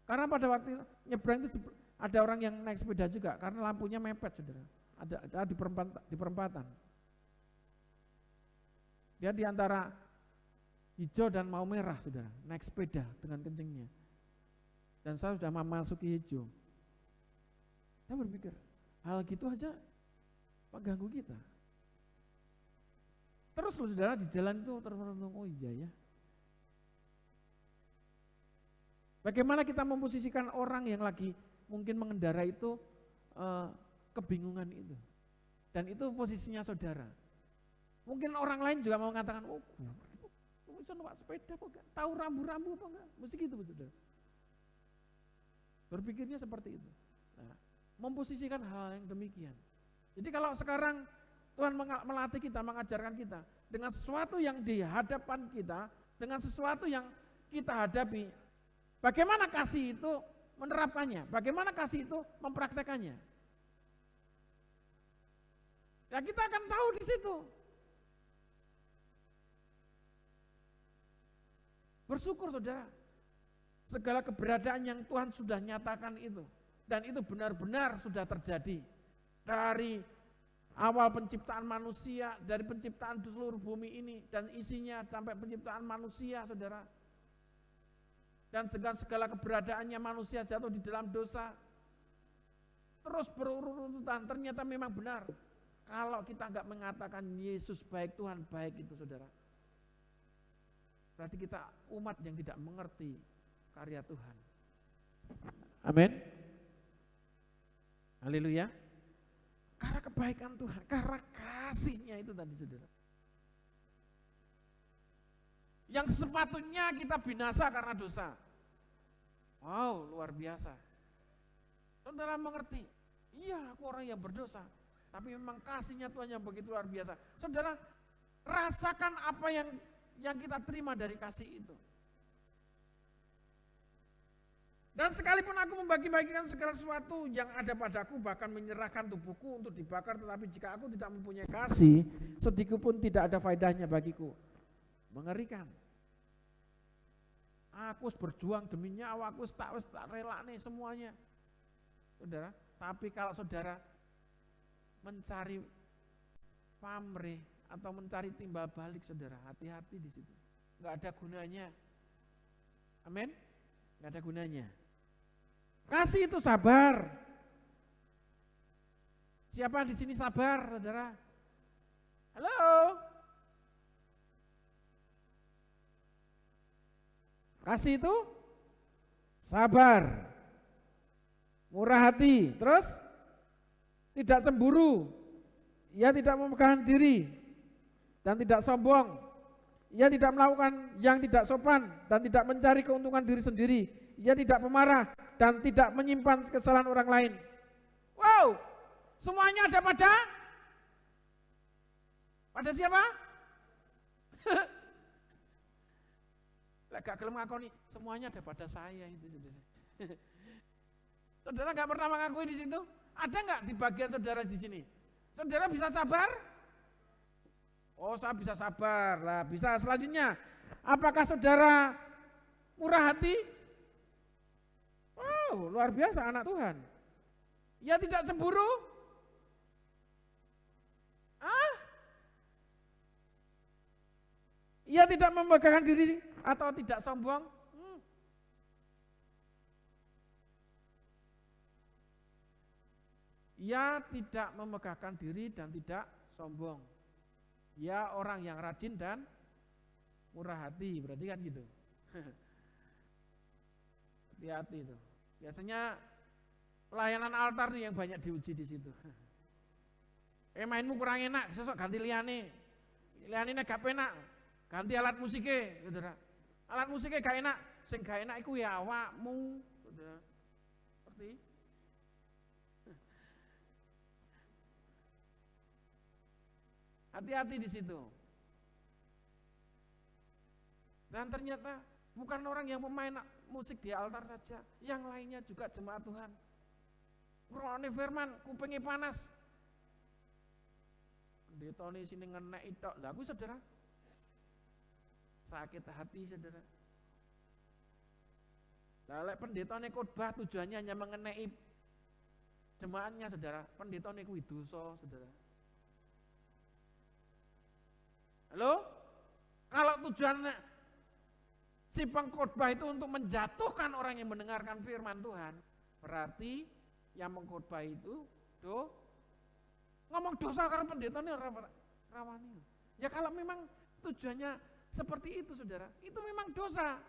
Karena pada waktu nyebrang itu ada orang yang naik sepeda juga karena lampunya mepet saudara. Ada di perempatan. Dia di antara hijau dan mau merah saudara, naik sepeda dengan kencingnya. Dan saya sudah memasuki hijau. Saya berpikir, hal gitu aja mengganggu kita. Terus loh saudara di jalan itu termenung, oh iya ya. Bagaimana kita memposisikan orang yang lagi mungkin mengendarai itu kebingungan itu. Dan itu posisinya saudara. Mungkin orang lain juga mau mengatakan, oh bisa numpak sepeda kok gak tahu rambu-rambu apa enggak. Mesti gitu saudara. Berpikirnya seperti itu. Nah, memposisikan hal yang demikian. Jadi kalau sekarang Tuhan melatih kita, mengajarkan kita dengan sesuatu yang di hadapan kita, dengan sesuatu yang kita hadapi, bagaimana kasih itu menerapkannya, bagaimana kasih itu mempraktekannya. Ya kita akan tahu di situ. Bersyukur saudara, segala keberadaan yang Tuhan sudah nyatakan itu, dan itu benar-benar sudah terjadi. Dari awal penciptaan manusia, dari penciptaan di seluruh bumi ini, dan isinya sampai penciptaan manusia saudara. Dan segala keberadaannya manusia jatuh di dalam dosa, terus berurutan, ternyata memang benar. Kalau kita enggak mengatakan Yesus baik, Tuhan baik itu saudara, berarti kita umat yang tidak mengerti karya Tuhan. Amin. Haleluya. Karena kebaikan Tuhan, karena kasih-Nya itu tadi saudara. Yang sepatutnya kita binasa karena dosa. Wow, luar biasa. Saudara mengerti, iya aku orang yang berdosa, tapi memang kasih-Nya Tuhan yang begitu luar biasa. Saudara, rasakan apa yang kita terima dari kasih itu. Dan sekalipun aku membagi-bagikan segala sesuatu yang ada padaku, bahkan menyerahkan tubuhku untuk dibakar, tetapi jika aku tidak mempunyai kasih, sedikit pun tidak ada faedahnya bagiku. Mengerikan. Aku berjuang demi nyawa, aku tak rela nih semuanya. Saudara, tapi kalau saudara mencari pamrih atau mencari timbal balik saudara, hati-hati di situ. Enggak ada gunanya. Amin? Enggak ada gunanya. Kasih itu sabar. Siapa di sini sabar, saudara? Halo? Kasih itu sabar, murah hati, terus tidak cemburu, ia tidak memegahkan diri dan tidak sombong, ia tidak melakukan yang tidak sopan dan tidak mencari keuntungan diri sendiri, ia tidak pemarah dan tidak menyimpan kesalahan orang lain. Wow, semuanya ada pada siapa? Gak gelem ngakoni, semuanya ada pada saya itu saudara. Saudara nggak pernah mengakui di situ? Ada nggak di bagian saudara di sini? Saudara bisa sabar? Oh, saya bisa sabar lah. Bisa. Selanjutnya, apakah saudara murah hati? Oh, luar biasa anak Tuhan. Ya tidak cemburu? Ia tidak memegahkan diri atau tidak sombong? Ia tidak memegahkan diri dan tidak sombong. Ia orang yang rajin dan murah hati, berarti kan gitu. Hati-hati itu. Biasanya pelayanan altar nih yang banyak diuji di situ. Mainmu kurang enak, sesok ganti liane. Liane gak penak, ganti alat musiknya, saudara. Alat musiknya gak enak, sing gak enak iku ya awakmu, saudara. Seperti hati-hati di situ. Dan ternyata bukan orang yang pemain musik di altar saja, yang lainnya juga jemaat Tuhan. Ngrungokne firman, kupingnya panas. Pendetane sini ngenek tok. Lah kuwi saudara. Sakit hati saudara. Lah lek pendetane khotbah tujuannya hanya mengenai jemaatnya saudara, pendetane kuwi dosa saudara. Halo? Kalau tujuan si pengkhotbah itu untuk menjatuhkan orang yang mendengarkan firman Tuhan, berarti yang mengkhotbah itu ngomong dosa karena pendetanya rawani. Ya kalau memang tujuannya seperti itu saudara, itu memang dosa.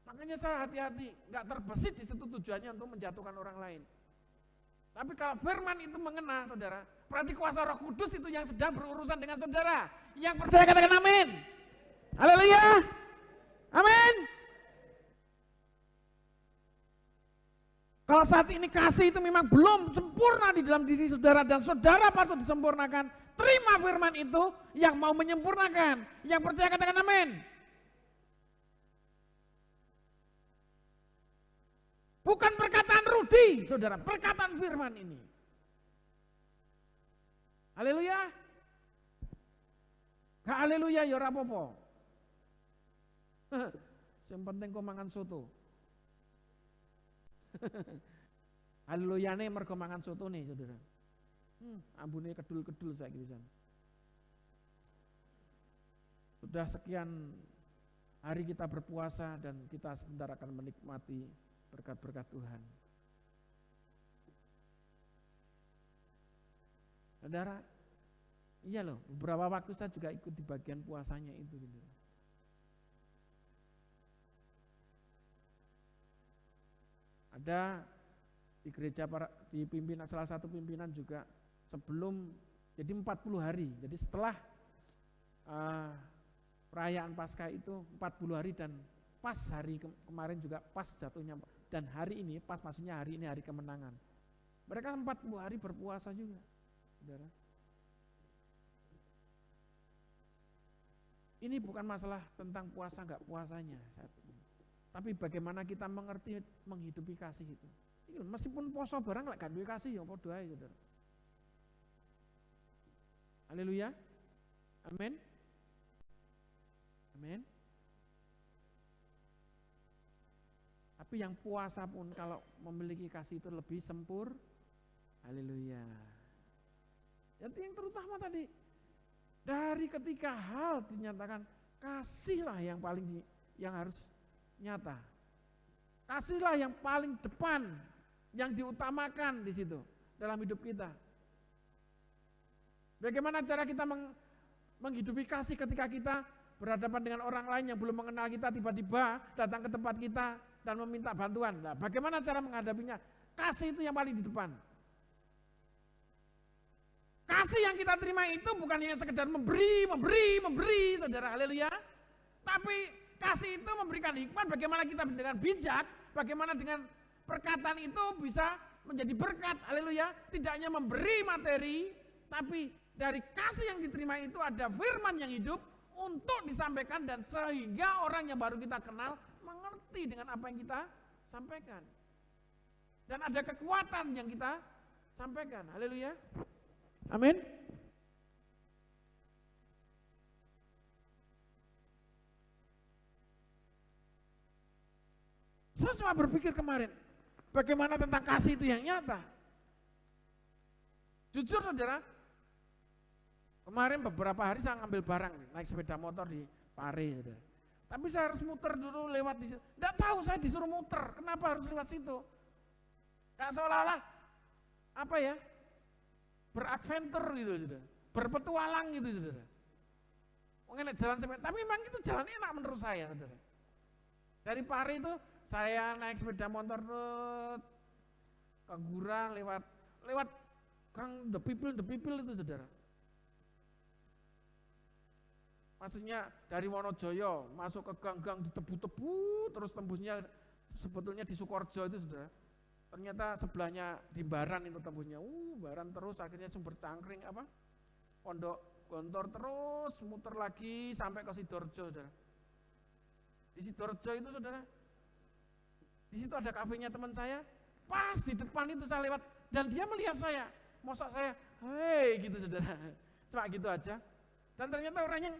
Makanya saya hati-hati, nggak terbesit di situ tujuannya untuk menjatuhkan orang lain. Tapi kalau firman itu mengena saudara, berarti kuasa Roh Kudus itu yang sedang berurusan dengan saudara. Yang percaya katakan amin. Haleluya. Amin. Kalau saat ini kasih itu memang belum sempurna di dalam diri saudara dan saudara patut disempurnakan, terima firman itu yang mau menyempurnakan. Yang percaya katakan amin. Bukan perkataan Rudi, saudara, perkataan firman ini. Haleluya. Gak haleluya ya ora apa-apa. Yang penting kau mangan soto. Haleluyane mergo mangan soto nih, saudara. Ambune kedul-kedul saya gitu. Sudah sekian hari kita berpuasa dan kita sebentar akan menikmati berkat-berkat Tuhan. Saudara, iya loh, beberapa waktu saya juga ikut di bagian puasanya itu. Saudara. Ada di gereja di pimpinan, salah satu pimpinan juga sebelum, jadi 40 hari, jadi setelah perayaan Paskah itu 40 hari dan pas hari kemarin juga pas jatuhnya, dan hari ini pas, maksudnya hari ini hari kemenangan. Mereka 40 hari berpuasa juga, saudara. Ini bukan masalah tentang puasa nggak puasanya saat ini, tapi bagaimana kita mengerti menghidupi kasih itu. Meskipun poso barang lek gak duwe kasih ya padha ae, saudara. Haleluya. Amin. Amin. Tapi yang puasa pun kalau memiliki kasih itu lebih sempurna. Haleluya. Yang terutama tadi, dari ketika hal dinyatakan, kasihlah yang paling yang harus nyata. Kasihlah yang paling depan, yang diutamakan di situ dalam hidup kita. Bagaimana cara kita menghidupi kasih ketika kita berhadapan dengan orang lain yang belum mengenal kita, tiba-tiba datang ke tempat kita dan meminta bantuan. Nah, bagaimana cara menghadapinya? Kasih itu yang paling di depan. Kasih yang kita terima itu bukan hanya sekedar memberi, saudara, haleluya. Tapi kasih itu memberikan hikmat bagaimana kita dengan bijak, bagaimana dengan perkataan itu bisa menjadi berkat, haleluya. Tidak hanya memberi materi, tapi dari kasih yang diterima itu ada firman yang hidup untuk disampaikan dan sehingga orang yang baru kita kenal mengerti dengan apa yang kita sampaikan. Dan ada kekuatan yang kita sampaikan, haleluya. Amin. Saya cuma berpikir kemarin, bagaimana tentang kasih itu yang nyata. Jujur saudara, kemarin beberapa hari saya ngambil barang, naik sepeda motor di Pare, saudara. Tapi saya harus muter dulu lewat di situ. Tidak tahu saya disuruh muter, kenapa harus lewat situ? Kayak seolah-olah, apa ya, beradventure gitu, saudara. Berpetualang gitu, saudara. Mengenai jalan sepeda, tapi memang itu jalan enak menurut saya, saudara. Dari Pare itu saya naik sepeda motor ke Gura lewat Gang the people itu, saudara. Maksudnya dari Wonojoyo masuk ke gang-gang ditebu-tebu terus tembusnya sebetulnya di Sukorejo itu, saudara. Ternyata sebelahnya di Baran itu tembusnya. Baran terus akhirnya Sumber Cangkring apa? Pondok Gontor terus muter lagi sampai ke Sidoarjo, saudara. Di Sidoarjo itu, saudara, di situ ada kafenya teman saya, pas di depan itu saya lewat dan dia melihat saya, mosok saya, hei gitu, saudara, cuma gitu aja. Dan ternyata orangnya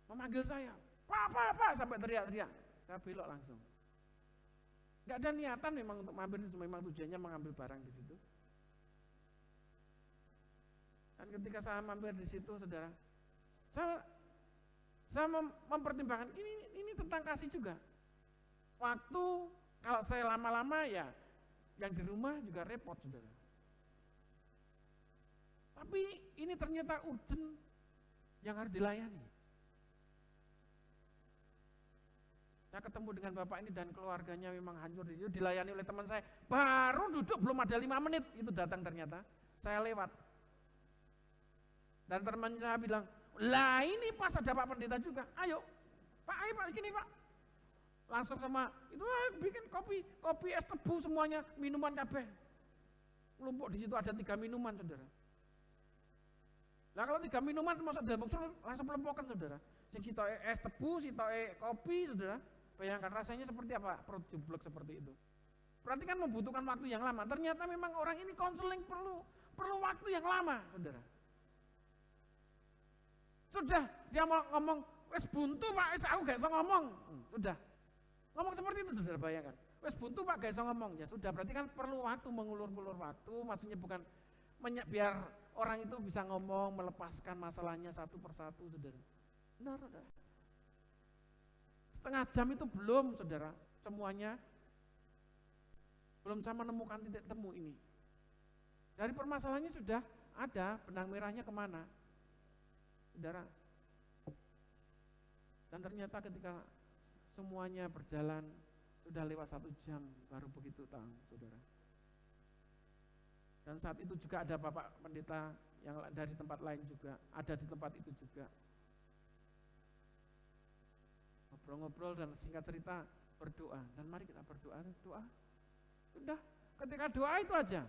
memanggil saya, Pak, sampai teriak-teriak, saya belok langsung. Gak ada niatan memang untuk mampir, memang tujuannya mengambil barang di situ. Dan ketika saya mampir di situ, saudara, saya mempertimbangkan ini tentang kasih juga. Waktu kalau saya lama-lama ya yang di rumah juga repot, saudara. Tapi ini ternyata urgent yang harus dilayani. Saya ketemu dengan bapak ini dan keluarganya memang hancur, itu dilayani oleh teman saya. Baru duduk belum ada 5 menit itu datang ternyata. Saya lewat. Dan teman saya bilang, lah ini pas ada Pak Pendeta juga, ayo Pak, gini Pak. Langsung sama, itu bikin kopi es tebu semuanya, minuman kabeh. Kelompok di situ ada 3 minuman, saudara. Nah kalau 3 minuman, masuk dalam box langsung pelompokan, saudara. Yang sitoe es tebu, sitoe kopi, saudara. Bayangkan rasanya seperti apa, perut jublek seperti itu. Berarti kan membutuhkan waktu yang lama. Ternyata memang orang ini konseling perlu waktu yang lama, saudara. Sudah, dia mau ngomong, wes buntu Pak, wes aku gak bisa ngomong. Sudah, ngomong seperti itu, saudara, bayangkan. Wes buntu Pak, gak bisa ngomong. Ya sudah, berarti kan perlu waktu, mengulur-ulur waktu, maksudnya bukan biar orang itu bisa ngomong, melepaskan masalahnya satu persatu, saudara. Benar, saudara. Setengah jam itu belum, saudara, semuanya belum saya menemukan titik temu ini. Dari permasalahannya sudah ada, benang merahnya kemana, saudara. Dan ternyata ketika semuanya berjalan, sudah lewat 1 jam, baru begitu tahu, saudara. Dan saat itu juga ada Bapak Pendeta yang dari tempat lain juga, ada di tempat itu juga. Ngobrol-ngobrol dan singkat cerita berdoa. Dan mari kita berdoa. Sudah, ketika doa itu aja.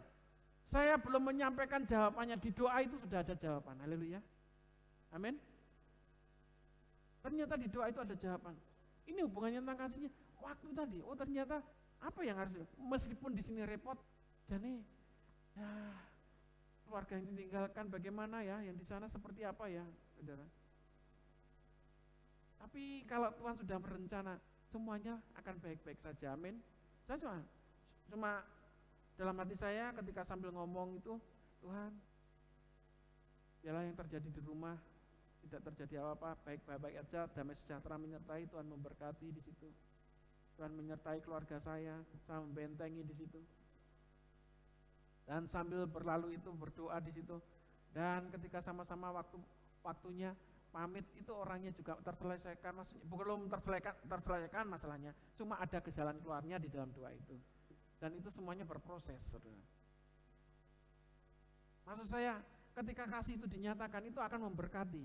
Saya belum menyampaikan jawabannya, di doa itu sudah ada jawaban. Haleluya. Amin. Ternyata di doa itu ada jawaban. Ini hubungannya tentang kasihnya. Waktu tadi, oh ternyata apa yang harus, meskipun di sini repot, jadi ya keluarga yang ditinggalkan bagaimana ya, yang di sana seperti apa ya, saudara. Tapi kalau Tuhan sudah berencana, semuanya akan baik-baik saja, amin. Saya cuma dalam hati saya ketika sambil ngomong itu, Tuhan, biarlah yang terjadi di rumah tidak terjadi apa-apa, baik-baik aja, damai sejahtera menyertai, Tuhan memberkati di situ. Tuhan menyertai keluarga saya membentengi di situ. Dan sambil berlalu itu berdoa di situ, Dan ketika sama-sama waktunya pamit itu orangnya juga terselesaikan, maksudnya belum terselesaikan masalahnya, cuma ada jalan keluarnya di dalam doa itu. Dan itu semuanya berproses, saudara. Maksud saya, ketika kasih itu dinyatakan itu akan memberkati.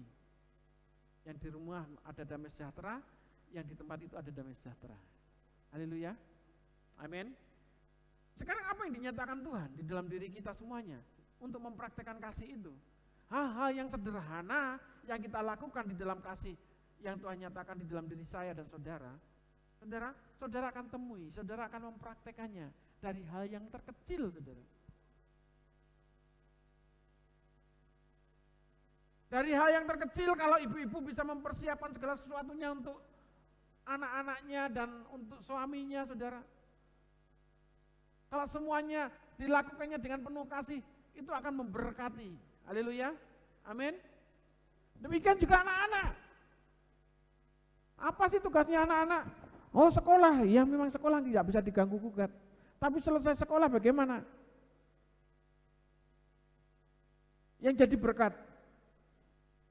Yang di rumah ada damai sejahtera, yang di tempat itu ada damai sejahtera. Haleluya. Amin. Sekarang apa yang dinyatakan Tuhan di dalam diri kita semuanya untuk mempraktekkan kasih itu? Hal-hal yang sederhana yang kita lakukan di dalam kasih yang Tuhan nyatakan di dalam diri saya dan saudara. Saudara akan temui, saudara akan mempraktekannya dari hal yang terkecil, saudara. Dari hal yang terkecil, kalau ibu-ibu bisa mempersiapkan segala sesuatunya untuk anak-anaknya dan untuk suaminya, saudara. Kalau semuanya dilakukannya dengan penuh kasih, itu akan memberkati. Haleluya. Amin. Demikian juga anak-anak. Apa sih tugasnya anak-anak? Oh, sekolah. Ya memang sekolah tidak bisa diganggu gugat. Tapi selesai sekolah bagaimana? Yang jadi berkat.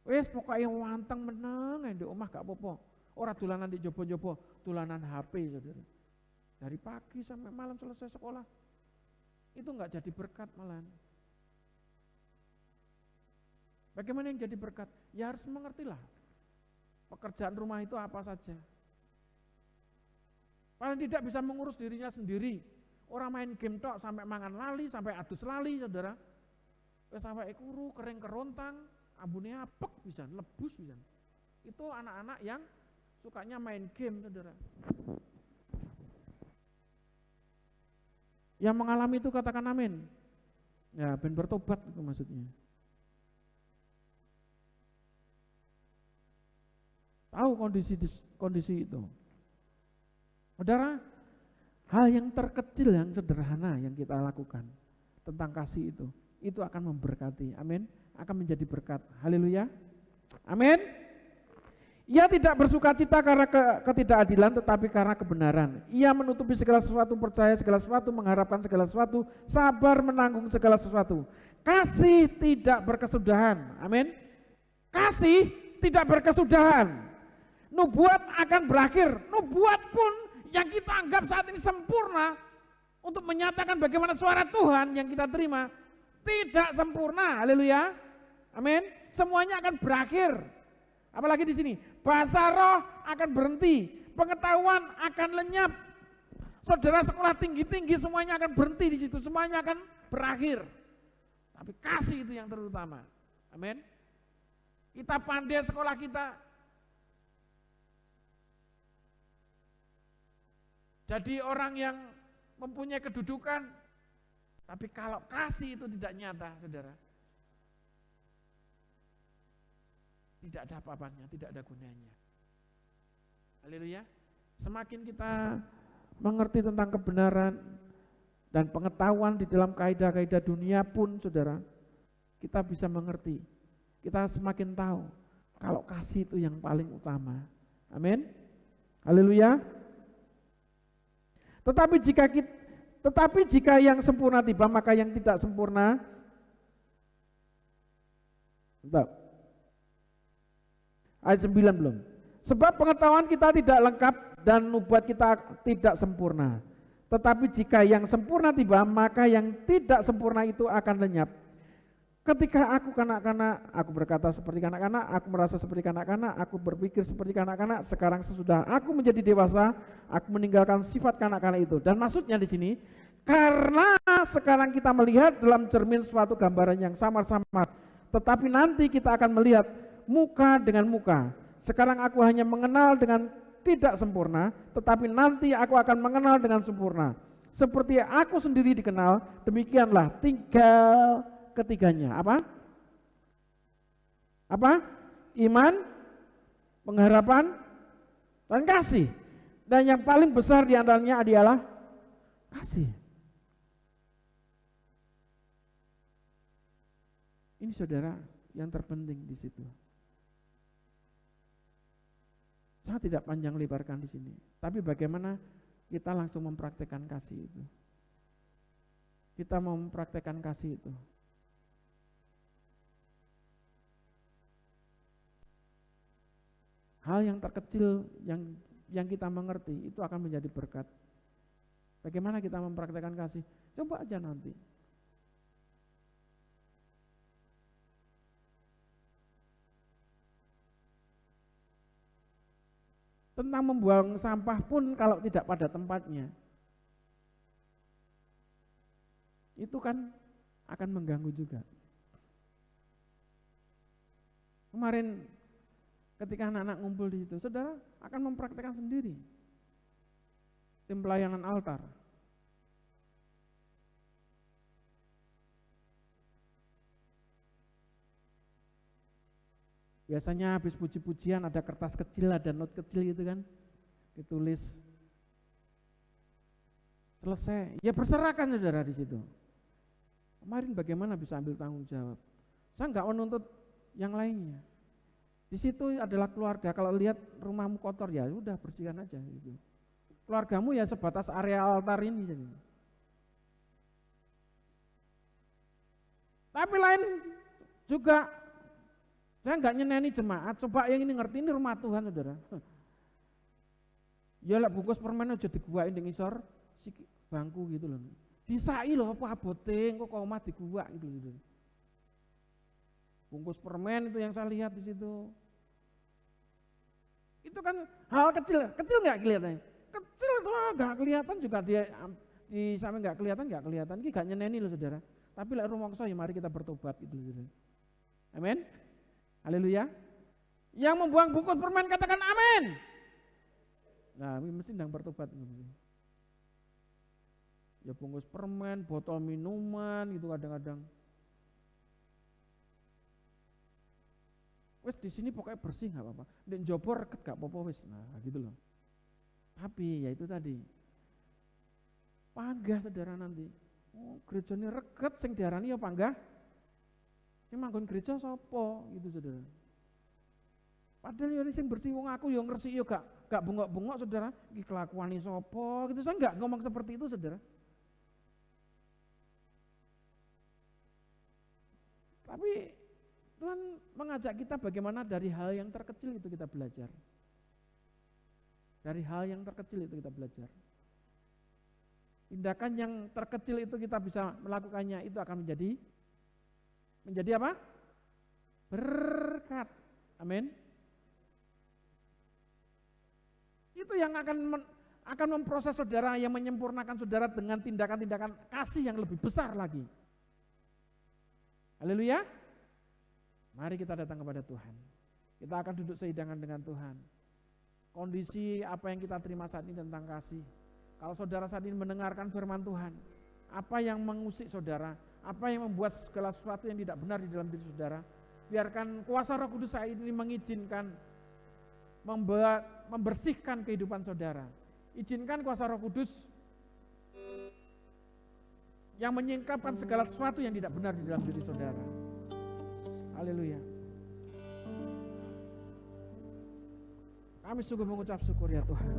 Wes pokoknya wanteng meneng di omah gak apa-apa. Ora dolanan di jopo-jopo, dolanan HP, saudara. Dari pagi sampai malam selesai sekolah. Itu enggak jadi berkat malah. Bagaimana yang jadi berkat? Ya harus mengertilah. Pekerjaan rumah itu apa saja. Paling tidak bisa mengurus dirinya sendiri. Orang main game tok sampai mangan lali, sampai adus lali, saudara. Sampai kuru, kering kerontang, ambune apek bisa, lebus bisa. Itu anak-anak yang sukanya main game, saudara. Yang mengalami itu katakan amin. Ya, ben bertobat itu maksudnya. Tahu kondisi itu. Saudara, hal yang terkecil, yang sederhana yang kita lakukan tentang kasih itu akan memberkati. Amin. Akan menjadi berkat. Haleluya. Amin. Ia tidak bersuka cita karena ketidakadilan, tetapi karena kebenaran. Ia menutupi segala sesuatu, percaya segala sesuatu, mengharapkan segala sesuatu, sabar menanggung segala sesuatu. Kasih tidak berkesudahan. Amin. Kasih tidak berkesudahan. Nubuat akan berakhir. Nubuat pun yang kita anggap saat ini sempurna untuk menyatakan bagaimana suara Tuhan yang kita terima tidak sempurna. Haleluya. Amin. Semuanya akan berakhir. Apalagi di sini, bahasa roh akan berhenti, pengetahuan akan lenyap. Saudara sekolah tinggi-tinggi semuanya akan berhenti di situ, semuanya akan berakhir. Tapi kasih itu yang terutama. Amin. Kita pandai sekolah kita, jadi orang yang mempunyai kedudukan, tapi kalau kasih itu tidak nyata, saudara, tidak ada apa-apanya, tidak ada gunanya. Haleluya. Semakin kita mengerti tentang kebenaran dan pengetahuan di dalam kaidah-kaidah dunia pun, saudara, kita bisa mengerti. Kita semakin tahu kalau kasih itu yang paling utama. Amin. Haleluya. Tetapi jika yang sempurna tiba, maka yang tidak sempurna. Bentar. Ayat 9 belum. Sebab pengetahuan kita tidak lengkap dan nubuat kita tidak sempurna. Tetapi jika yang sempurna tiba, maka yang tidak sempurna itu akan lenyap. Ketika aku kanak-kanak, aku berkata seperti kanak-kanak, aku merasa seperti kanak-kanak, aku berpikir seperti kanak-kanak. Sekarang sesudah aku menjadi dewasa, aku meninggalkan sifat kanak-kanak itu. Dan maksudnya di sini, karena sekarang kita melihat dalam cermin suatu gambaran yang samar-samar, tetapi nanti kita akan melihat muka dengan muka. Sekarang aku hanya mengenal dengan tidak sempurna, tetapi nanti aku akan mengenal dengan sempurna. Seperti aku sendiri dikenal, demikianlah tinggal ketiganya. Apa? Iman, pengharapan, dan kasih. Dan yang paling besar di antaranya adalah kasih. Ini saudara yang terpenting di situ. Saya tidak panjang lebarkan di sini, tapi bagaimana kita langsung mempraktekkan kasih itu. Kita mau mempraktekkan kasih itu. hal yang terkecil yang kita mengerti itu akan menjadi berkat. Bagaimana kita mempraktekkan kasih? Coba aja nanti. Tentang membuang sampah pun kalau tidak pada tempatnya, itu kan akan mengganggu juga. Kemarin ketika anak-anak ngumpul di situ, saudara akan mempraktekkan sendiri. Tim pelayanan altar. Biasanya habis puji-pujian ada kertas kecil, ada note kecil gitu kan, ditulis. Selesai, ya berserahkan saudara di situ. Kemarin bagaimana bisa ambil tanggung jawab? Saya enggak menuntut yang lainnya. Di situ adalah keluarga. Kalau lihat rumahmu kotor ya udah bersihkan aja gitu. Keluargamu ya sebatas area altar ini jadi. Tapi lain juga, saya enggak nyeneni jemaat. Coba yang ini ngerti, ini rumah Tuhan saudara. Ya lah bungkus permen aja diguain di ngisor bangku gitu loh. Disai loh apa abote kok omah diguak gitu. Bungkus permen itu yang saya lihat di situ. Itu kan hal kecil nggak kelihatannya? Kecil itu nggak kelihatan juga dia di samping nggak kelihatan. Ini nggak nyeneni loh saudara. Tapi lek rumangsa ya mari kita bertobat gitu saudara. Amin. Haleluya. Yang membuang bungkus permen katakan amin. Nah, ini mesti ndang bertobat mesti. Ya bungkus permen, botol minuman gitu kadang-kadang. Wes di sini pokoknya bersih nggak apa-apa. Di njobor reket nggak apa-apa wes. Nah gitu loh. Tapi ya itu tadi. Panggah saudara nanti. Oh gerejane reket sing diarani ya panggah. Sing manggon gereja sapa gitu saudara. Padahal ya sing bersih wong aku ya ngresik ya gak bengok-bengok saudara. Iki kelakuane sapa gitu. Saya enggak ngomong seperti itu saudara. Tapi Tuhan mengajak kita bagaimana dari hal yang terkecil itu kita belajar. Dari hal yang terkecil itu kita belajar. Tindakan yang terkecil itu kita bisa melakukannya, itu akan menjadi apa? Berkat. Amin. Itu yang akan memproses saudara, yang menyempurnakan saudara dengan tindakan-tindakan kasih yang lebih besar lagi. Haleluya. Mari kita datang kepada Tuhan. Kita akan duduk sehidangan dengan Tuhan. Kondisi apa yang kita terima saat ini tentang kasih. Kalau saudara saat ini mendengarkan firman Tuhan, apa yang mengusik saudara, apa yang membuat segala sesuatu yang tidak benar di dalam diri saudara, biarkan kuasa Roh Kudus saat ini mengizinkan, membersihkan kehidupan saudara. Izinkan kuasa Roh Kudus yang menyingkapkan segala sesuatu yang tidak benar di dalam diri saudara. Haleluya. Kami sungguh mengucap syukur ya Tuhan.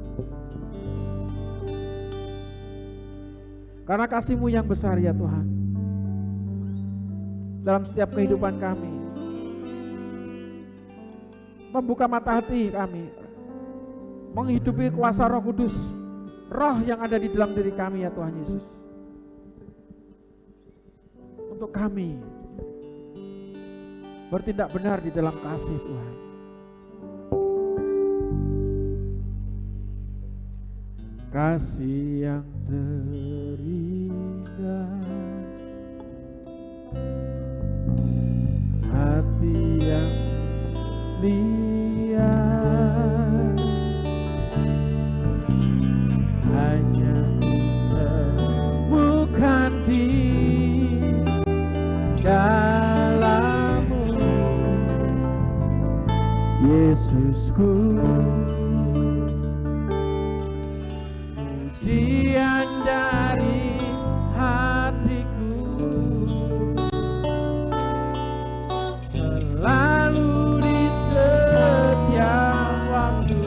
Karena kasih-Mu yang besar ya Tuhan. Dalam setiap kehidupan kami. Membuka mata hati kami. Menghidupi kuasa Roh Kudus. Roh yang ada di dalam diri kami ya Tuhan Yesus. Untuk kami bertindak benar di dalam kasih Tuhan. Kasih yang terindah, hati yang liat, hanya temukan di dalam-Mu, Yesusku. Pujian dari hatiku selalu di setiap waktu.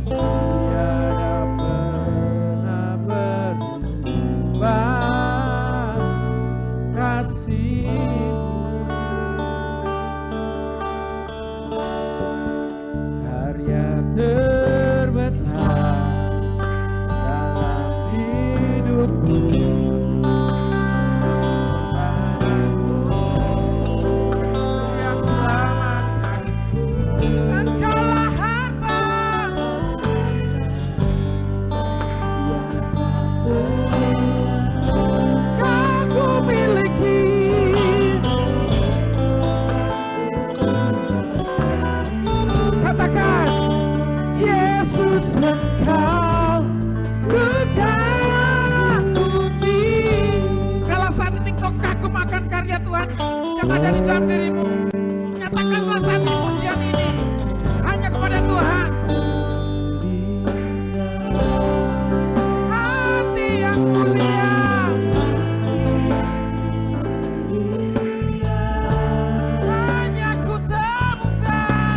Tiada pernah berubah. Kasih-Mu ada di dalam dirimu. Nyatakanlah saat ini pujian ini hanya kepada Tuhan. Hati yang mulia, hanya ku temukan.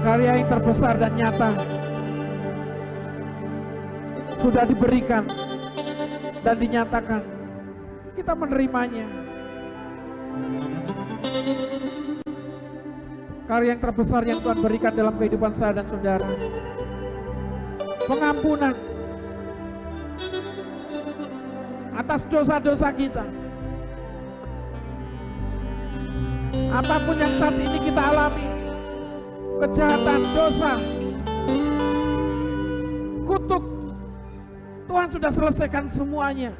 Karya yang terbesar dan nyata sudah diberikan dan dinyatakan. Kita menerimanya. Karya yang terbesar yang Tuhan berikan dalam kehidupan saya dan saudara, pengampunan atas dosa-dosa kita. Apapun yang saat ini kita alami, kejahatan, dosa, kutuk, Tuhan sudah selesaikan semuanya.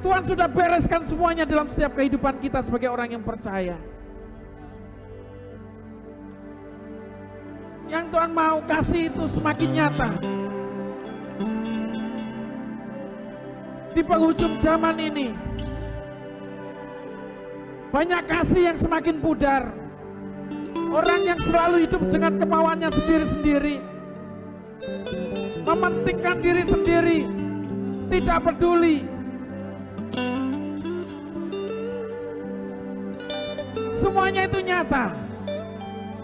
Tuhan sudah bereskan semuanya dalam setiap kehidupan kita sebagai orang yang percaya. Yang Tuhan mau kasih itu semakin nyata. Di penghujung zaman ini, banyak kasih yang semakin pudar. Orang yang selalu hidup dengan kemauannya sendiri-sendiri, mementingkan diri sendiri, tidak peduli. Semuanya itu nyata.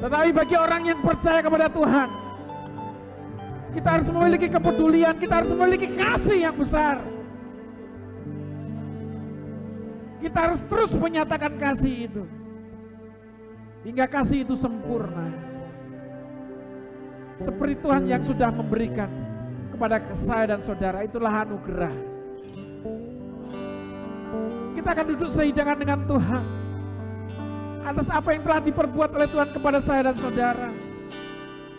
Tetapi bagi orang yang percaya kepada Tuhan, kita harus memiliki kepedulian, kita harus memiliki kasih yang besar. Kita harus terus menyatakan kasih itu, hingga kasih itu sempurna. Seperti Tuhan yang sudah memberikan kepada saya dan saudara, itulah anugerah. Kita akan duduk sehidangan dengan Tuhan atas apa yang telah diperbuat oleh Tuhan kepada saya dan saudara.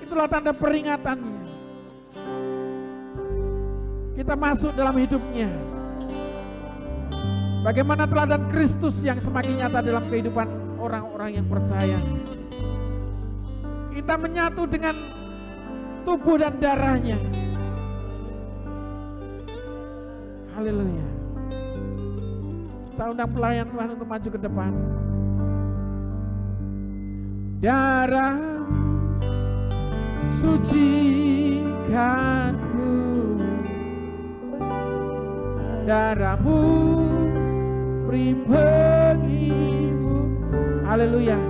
Itulah tanda peringatannya. kita masuk dalam hidupnya. Bagaimana teladan Kristus yang semakin nyata dalam kehidupan orang-orang yang percaya. Kita menyatu dengan tubuh dan darahnya. Haleluya. Saya undang pelayan Tuhan untuk maju ke depan. Darah sucikanku, darahmu pribadimu. Haleluya.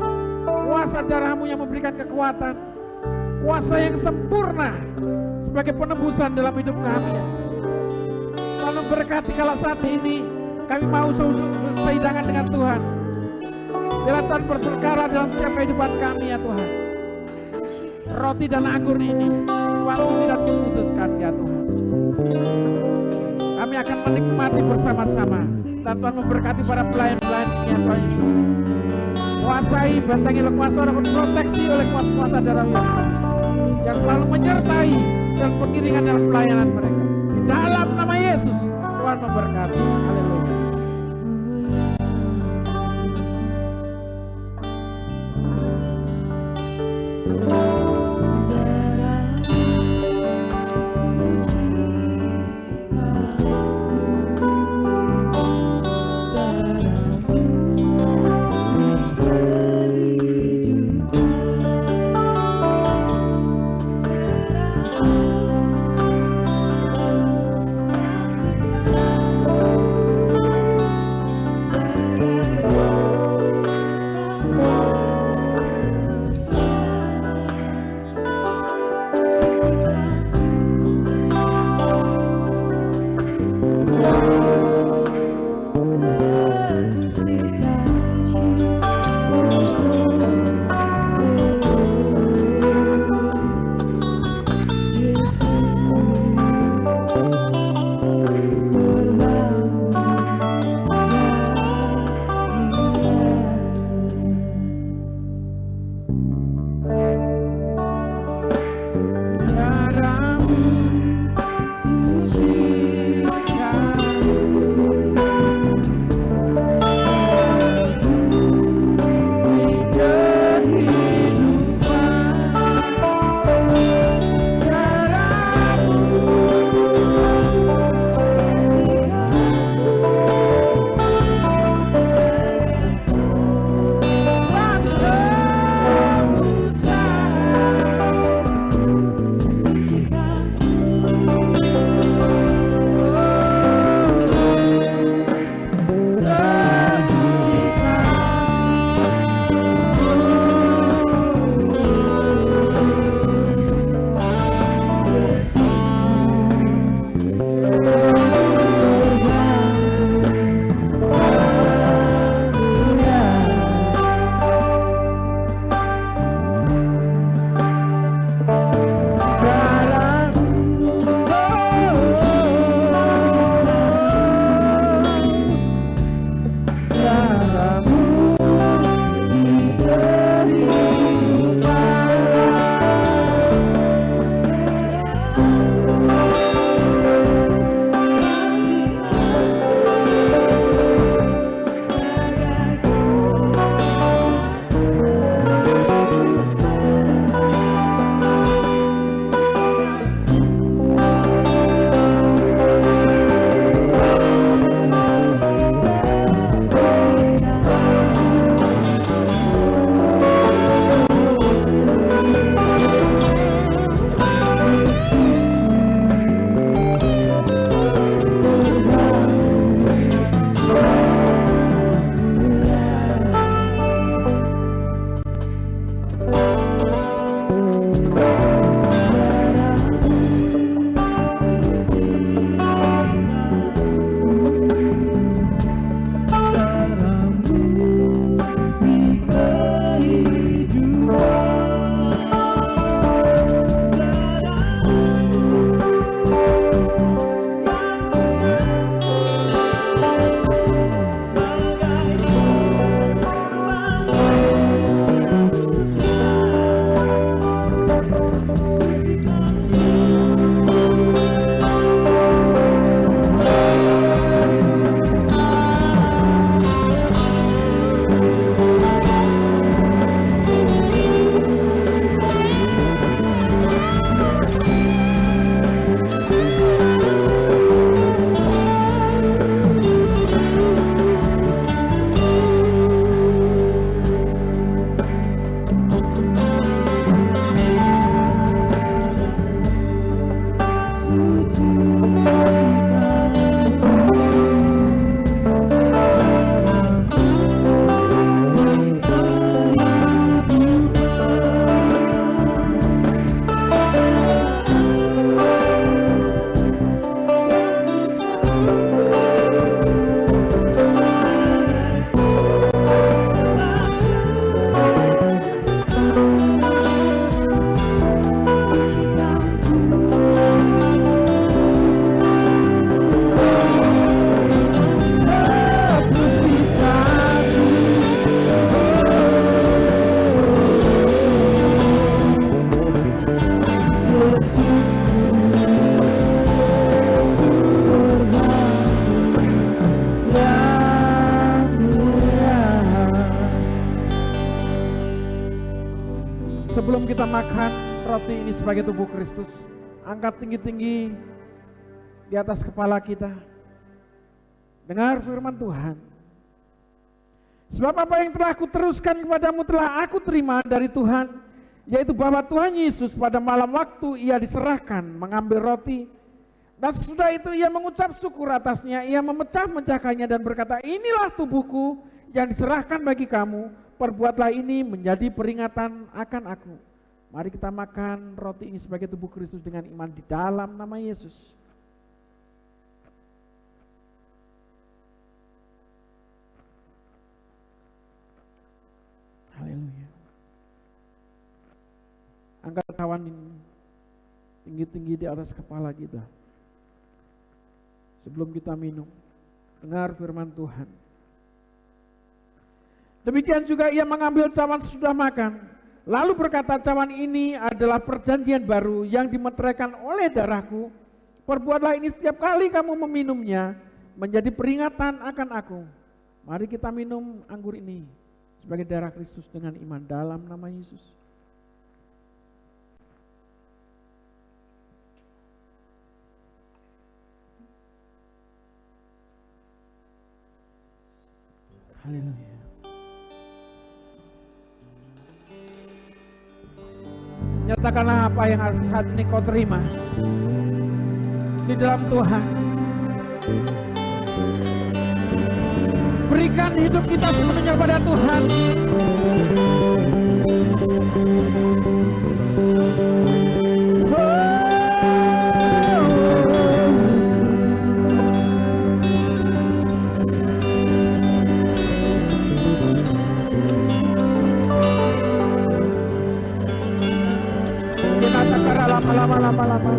Kuasa darahmu yang memberikan kekuatan, kuasa yang sempurna sebagai penebusan dalam hidup kami. Lalu berkati kalau saat ini kami mau seidangan dengan Tuhan. Biarlah Tuhan berperkara dalam setiap kehidupan kami ya Tuhan. Roti dan anggur ini Tuhan suci dan kuduskan ya Tuhan. Kami akan menikmati bersama-sama. Dan Tuhan memberkati para pelayan-pelayan ini ya Tuhan Yesus. Kuasai, bentengi oleh kuasa roh, proteksi oleh kuasa darah yang selalu menyertai dan pengiringan dalam pelayanan mereka. Di dalam nama Yesus Tuhan memberkati. Haleluya. Sebelum kita makan roti ini sebagai tubuh Kristus, angkat tinggi-tinggi di atas kepala kita. Dengar firman Tuhan. Sebab apa yang telah aku teruskan kepadamu telah aku terima dari Tuhan, yaitu bahwa Tuhan Yesus pada malam waktu ia diserahkan mengambil roti, dan sesudah itu ia mengucap syukur atasnya, ia memecah-mecahkannya dan berkata, inilah tubuhku yang diserahkan bagi kamu, perbuatlah ini menjadi peringatan akan aku. Mari kita makan roti ini sebagai tubuh Kristus dengan iman di dalam nama Yesus. Haleluya. Angkat kawan ini tinggi-tinggi di atas kepala kita. Sebelum kita minum, dengar firman Tuhan. Demikian juga ia mengambil cawan sesudah makan, lalu berkata, cawan ini adalah perjanjian baru yang dimeteraikan oleh darahku. Perbuatlah ini setiap kali kamu meminumnya, menjadi peringatan akan aku. Mari kita minum anggur ini sebagai darah Kristus dengan iman dalam nama Yesus. Haleluya. Nyatakanlah apa yang saat ini kau terima di dalam Tuhan. Berikan hidup kita sepenuhnya pada Tuhan. Lama-lama.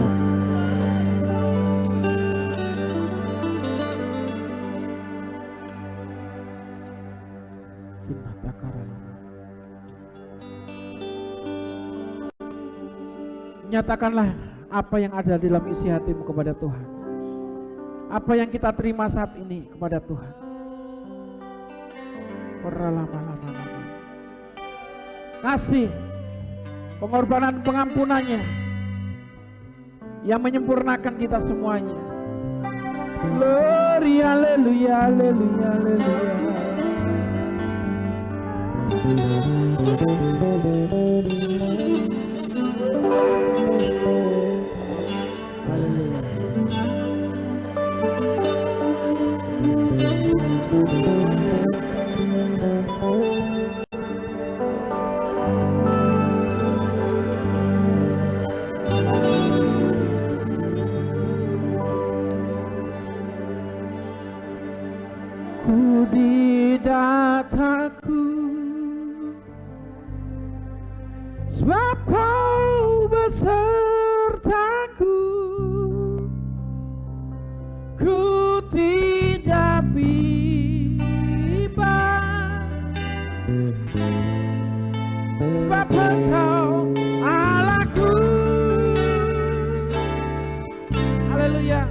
Nyatakanlah apa yang ada di dalam isi hatimu kepada Tuhan. Apa yang kita terima saat ini kepada Tuhan. Lama-lama. Kasih, pengorbanan pengampunannya yang menyempurnakan kita semuanya. Glory, haleluya, haleluya, haleluya. Ku di dataku, sebab kau besertaku. Ku tidak bimbang, sebab Engkau Allahku. Haleluya.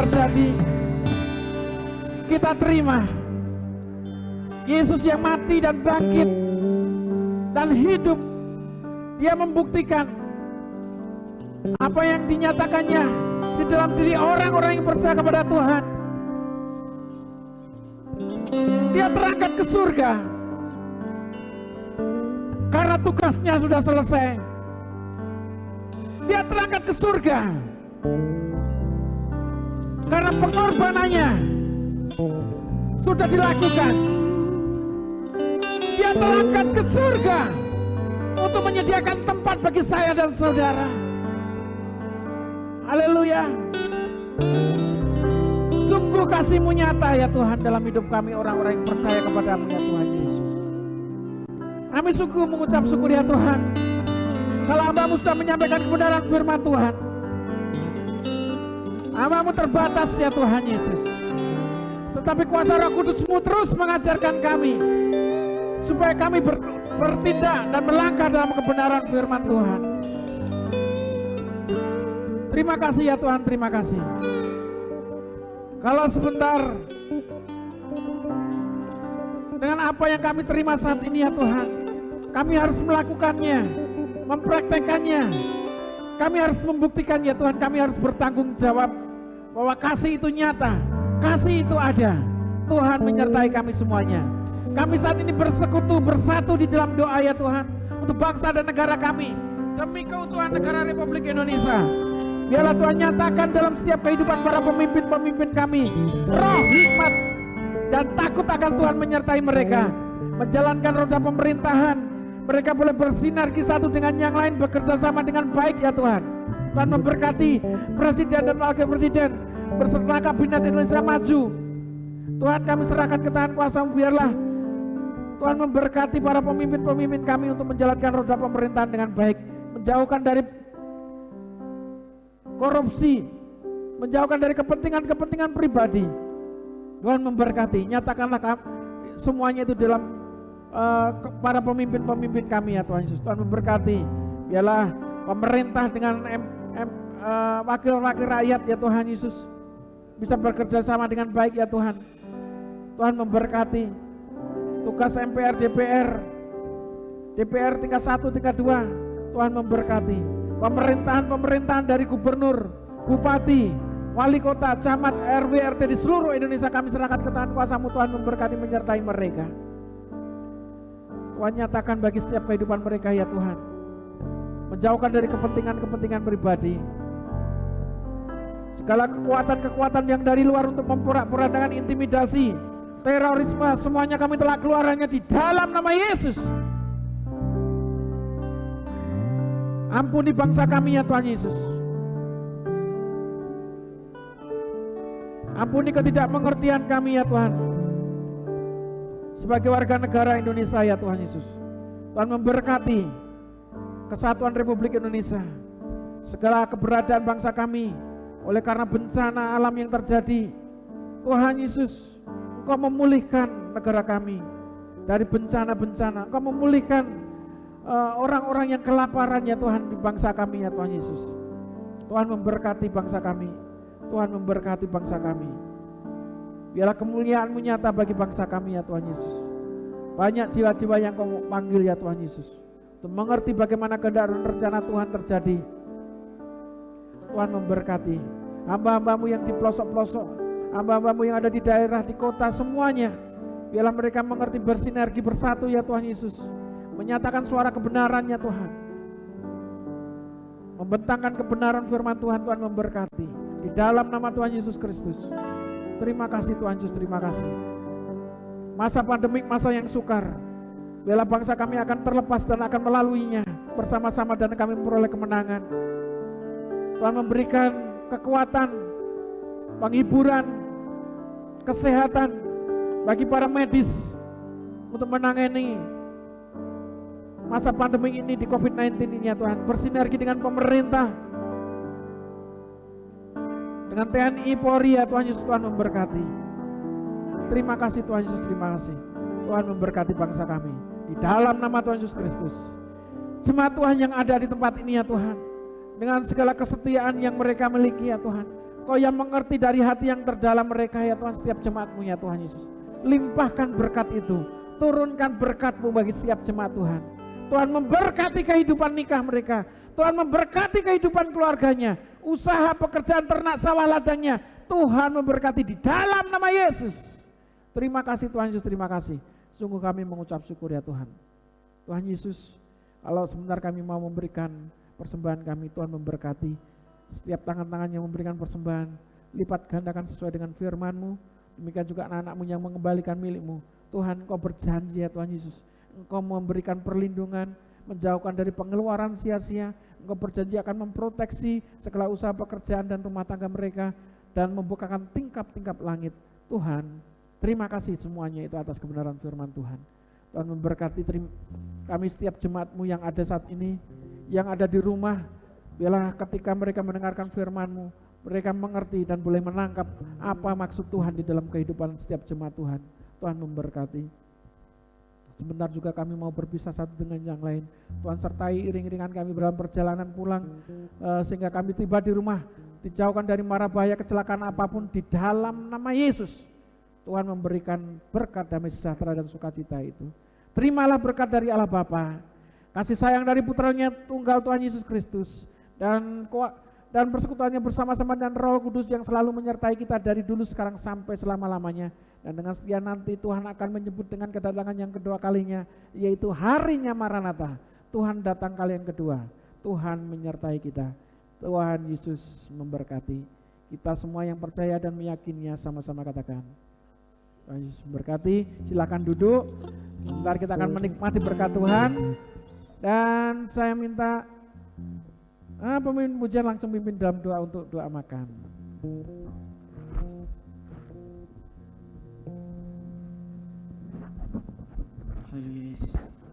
terjadi. Kita terima Yesus yang mati dan bangkit dan hidup. Dia membuktikan apa yang dinyatakannya di dalam diri orang-orang yang percaya kepada Tuhan. Dia terangkat ke surga karena tugasnya sudah selesai. Dia terangkat ke surga karena pengorbanannya sudah dilakukan. Dia terangkat ke surga untuk menyediakan tempat bagi saya dan saudara. Haleluya. Sungguh kasih-Mu nyata ya Tuhan dalam hidup kami orang-orang yang percaya kepada-Mu ya Tuhan Yesus. Kami sungguh mengucap syukur ya Tuhan. Kalau hamba-Mu sudah menyampaikan kebenaran firman Tuhan, hamba-Mu terbatas ya Tuhan Yesus. Tetapi kuasa Roh Kudus-Mu terus mengajarkan kami supaya kami bertindak dan melangkah dalam kebenaran firman Tuhan. Terima kasih ya Tuhan, terima kasih. Kalau sebentar dengan apa yang kami terima saat ini ya Tuhan, kami harus melakukannya, mempraktekannya. Kami harus membuktikan ya Tuhan, kami harus bertanggung jawab bahwa kasih itu nyata, kasih itu ada. Tuhan menyertai kami semuanya. Kami saat ini bersekutu, bersatu di dalam doa ya Tuhan, untuk bangsa dan negara kami, demi keutuhan negara Republik Indonesia. Biarlah Tuhan nyatakan dalam setiap kehidupan para pemimpin-pemimpin kami roh hikmat dan takut akan Tuhan menyertai mereka, menjalankan roda pemerintahan. Mereka boleh bersinergi satu dengan yang lain, bekerja sama dengan baik ya Tuhan. Tuhan memberkati Presiden dan Wakil Presiden beserta Kabinet Indonesia Maju. Tuhan, kami serahkan ke tangan kuasa-Mu. Biarlah Tuhan memberkati para pemimpin-pemimpin kami untuk menjalankan roda pemerintahan dengan baik, menjauhkan dari korupsi, menjauhkan dari kepentingan-kepentingan pribadi. Tuhan memberkati, nyatakanlah semuanya itu dalam para pemimpin-pemimpin kami ya Tuhan Yesus. Tuhan memberkati, biarlah pemerintah dengan wakil-wakil rakyat ya Tuhan Yesus bisa bekerja sama dengan baik ya Tuhan. Tuhan memberkati tugas MPR, DPR tingkat 1, tingkat 2. Tuhan memberkati pemerintahan dari gubernur, bupati, wali kota, camat, RW, RT di seluruh Indonesia. Kami serahkan ke tangan kuasa-Mu. Tuhan memberkati, menyertai mereka. Tuhan nyatakan bagi setiap kehidupan mereka ya Tuhan, menjauhkan dari kepentingan-kepentingan pribadi, segala kekuatan-kekuatan yang dari luar untuk memporak-porandakan, intimidasi, terorisme, semuanya kami telah keluarannya di dalam nama Yesus. Ampuni bangsa kami ya Tuhan Yesus. Ampuni ketidakmengertian kami ya Tuhan, sebagai warga negara Indonesia ya Tuhan Yesus. Tuhan memberkati kesatuan Republik Indonesia, segala keberadaan bangsa kami oleh karena bencana alam yang terjadi. Tuhan Yesus, Engkau memulihkan negara kami dari bencana-bencana. Engkau memulihkan orang-orang yang kelaparan ya Tuhan di bangsa kami ya Tuhan Yesus. Tuhan memberkati bangsa kami, Tuhan memberkati bangsa kami. Biarlah kemuliaan-Mu nyata bagi bangsa kami ya Tuhan Yesus. Banyak jiwa-jiwa yang Kau panggil ya Tuhan Yesus, untuk mengerti bagaimana kehendak dan rencana Tuhan terjadi. Tuhan memberkati hamba-hamba-Mu yang di pelosok-pelosok, hamba-hamba-Mu yang ada di daerah, di kota, semuanya. Biarlah mereka mengerti, bersinergi, bersatu ya Tuhan Yesus, menyatakan suara kebenarannya Tuhan, membentangkan kebenaran firman Tuhan. Tuhan memberkati di dalam nama Tuhan Yesus Kristus. Terima kasih Tuhan Yesus, terima kasih. Masa pandemik, masa yang sukar, biarlah bangsa kami akan terlepas dan akan melaluinya bersama-sama dan kami memperoleh kemenangan. Tuhan memberikan kekuatan, penghiburan, kesehatan bagi para medis untuk menangani masa pandemi ini di COVID-19 ini ya Tuhan. Bersinergi dengan pemerintah, dengan TNI, Polri ya Tuhan Yesus. Tuhan memberkati. Terima kasih Tuhan Yesus, terima kasih. Tuhan memberkati bangsa kami di dalam nama Tuhan Yesus Kristus. Jemaat Tuhan yang ada di tempat ini ya Tuhan, dengan segala kesetiaan yang mereka miliki ya Tuhan, Kau yang mengerti dari hati yang terdalam mereka ya Tuhan, setiap jemaat-Mu ya Tuhan Yesus. Limpahkan berkat itu, turunkan berkat-Mu bagi setiap jemaat Tuhan. Tuhan memberkati kehidupan nikah mereka, Tuhan memberkati kehidupan keluarganya, usaha pekerjaan ternak sawah ladangnya, Tuhan memberkati di dalam nama Yesus. Terima kasih Tuhan Yesus, terima kasih. Sungguh kami mengucap syukur ya Tuhan. Tuhan Yesus, kalau sebentar kami mau memberikan persembahan kami, Tuhan memberkati. Setiap tangan-tangan yang memberikan persembahan, lipat gandakan sesuai dengan firman-Mu. Demikian juga anak-anak-Mu yang mengembalikan milik-Mu. Tuhan, Engkau berjanji ya Tuhan Yesus, Engkau memberikan perlindungan, menjauhkan dari pengeluaran sia-sia. Engkau berjanji akan memproteksi segala usaha pekerjaan dan rumah tangga mereka, dan membukakan tingkap-tingkap langit. Tuhan, terima kasih semuanya itu atas kebenaran firman Tuhan. Tuhan memberkati kami setiap jemaat-Mu yang ada saat ini, yang ada di rumah. Biarlah ketika mereka mendengarkan firman-Mu, mereka mengerti dan boleh menangkap apa maksud Tuhan di dalam kehidupan setiap jemaat Tuhan. Tuhan memberkati. Sebentar juga kami mau berpisah satu dengan yang lain. Tuhan sertai iring-iringan kami dalam perjalanan pulang, sehingga kami tiba di rumah, dijauhkan dari mara bahaya kecelakaan apapun di dalam nama Yesus. Tuhan memberikan berkat damai sejahtera dan sukacita itu. Terimalah berkat dari Allah Bapa, kasih sayang dari putranya tunggal Tuhan Yesus Kristus, dan persekutuannya bersama-sama dan Roh Kudus yang selalu menyertai kita dari dulu sekarang sampai selama-lamanya. Dan dengan setia nanti Tuhan akan menyebut dengan kedatangan yang kedua kalinya, yaitu harinya Maranatha. Tuhan datang kali yang kedua, Tuhan menyertai kita. Tuhan Yesus memberkati kita semua yang percaya dan meyakininya, sama-sama katakan Tuhan Yesus memberkati. Silakan duduk, sebentar kita akan menikmati berkat Tuhan. Dan saya minta pemimpin pujian langsung pimpin dalam doa untuk doa makan. Haleluya.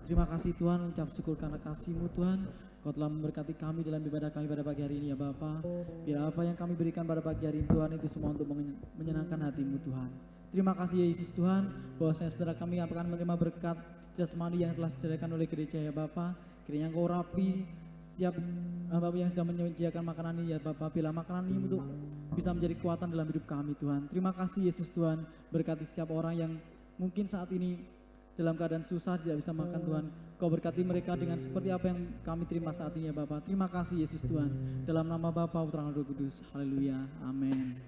Terima kasih Tuhan, ucap syukur karena kasih-Mu Tuhan. Kau telah memberkati kami dalam ibadah kami pada pagi hari ini ya Bapa. Biar apa yang kami berikan pada pagi hari ini Tuhan, itu semua untuk menyenangkan hati-Mu Tuhan. Terima kasih Yesus Tuhan, bahwasanya saudara kami akan menerima berkat jasmani yang telah disediakan oleh gereja ya Bapa. Kiranya Engkau rapi setiap Bapak yang sudah menyediakan makanan ini ya Bapak, bila makanan ini untuk bisa menjadi kekuatan dalam hidup kami Tuhan. Terima kasih Yesus Tuhan, berkati setiap orang yang mungkin saat ini dalam keadaan susah tidak bisa makan Tuhan. Kau berkati mereka dengan seperti apa yang kami terima saat ini ya Bapak. Terima kasih Yesus Tuhan, dalam nama Bapa, Putra dan Roh Kudus. Haleluya, amin.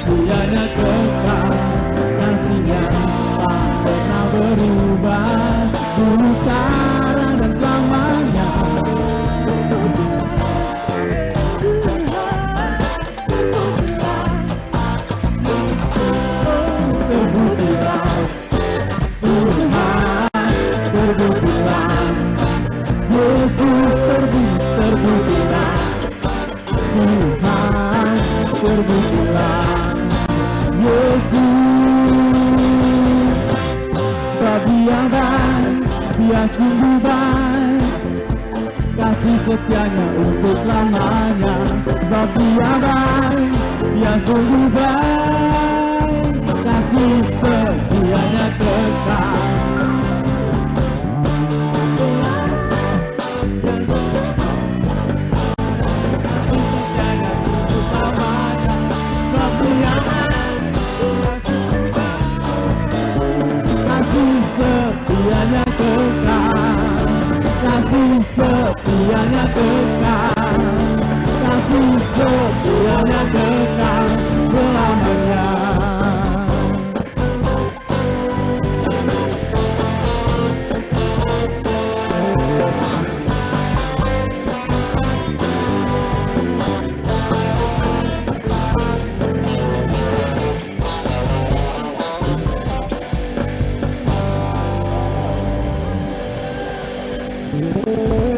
Setianya kekal, kasihnya tak pernah berubah. Tuhan terbuktilah. Yesus Dia baik, Dia sungguh baik, kasih setianya untuk selamanya. Sebab Dia baik, Dia sungguh baik, kasih setianya kekal. Setianya kekal, kasih setianya kekal, kasih setianya kekal selamanya. Oh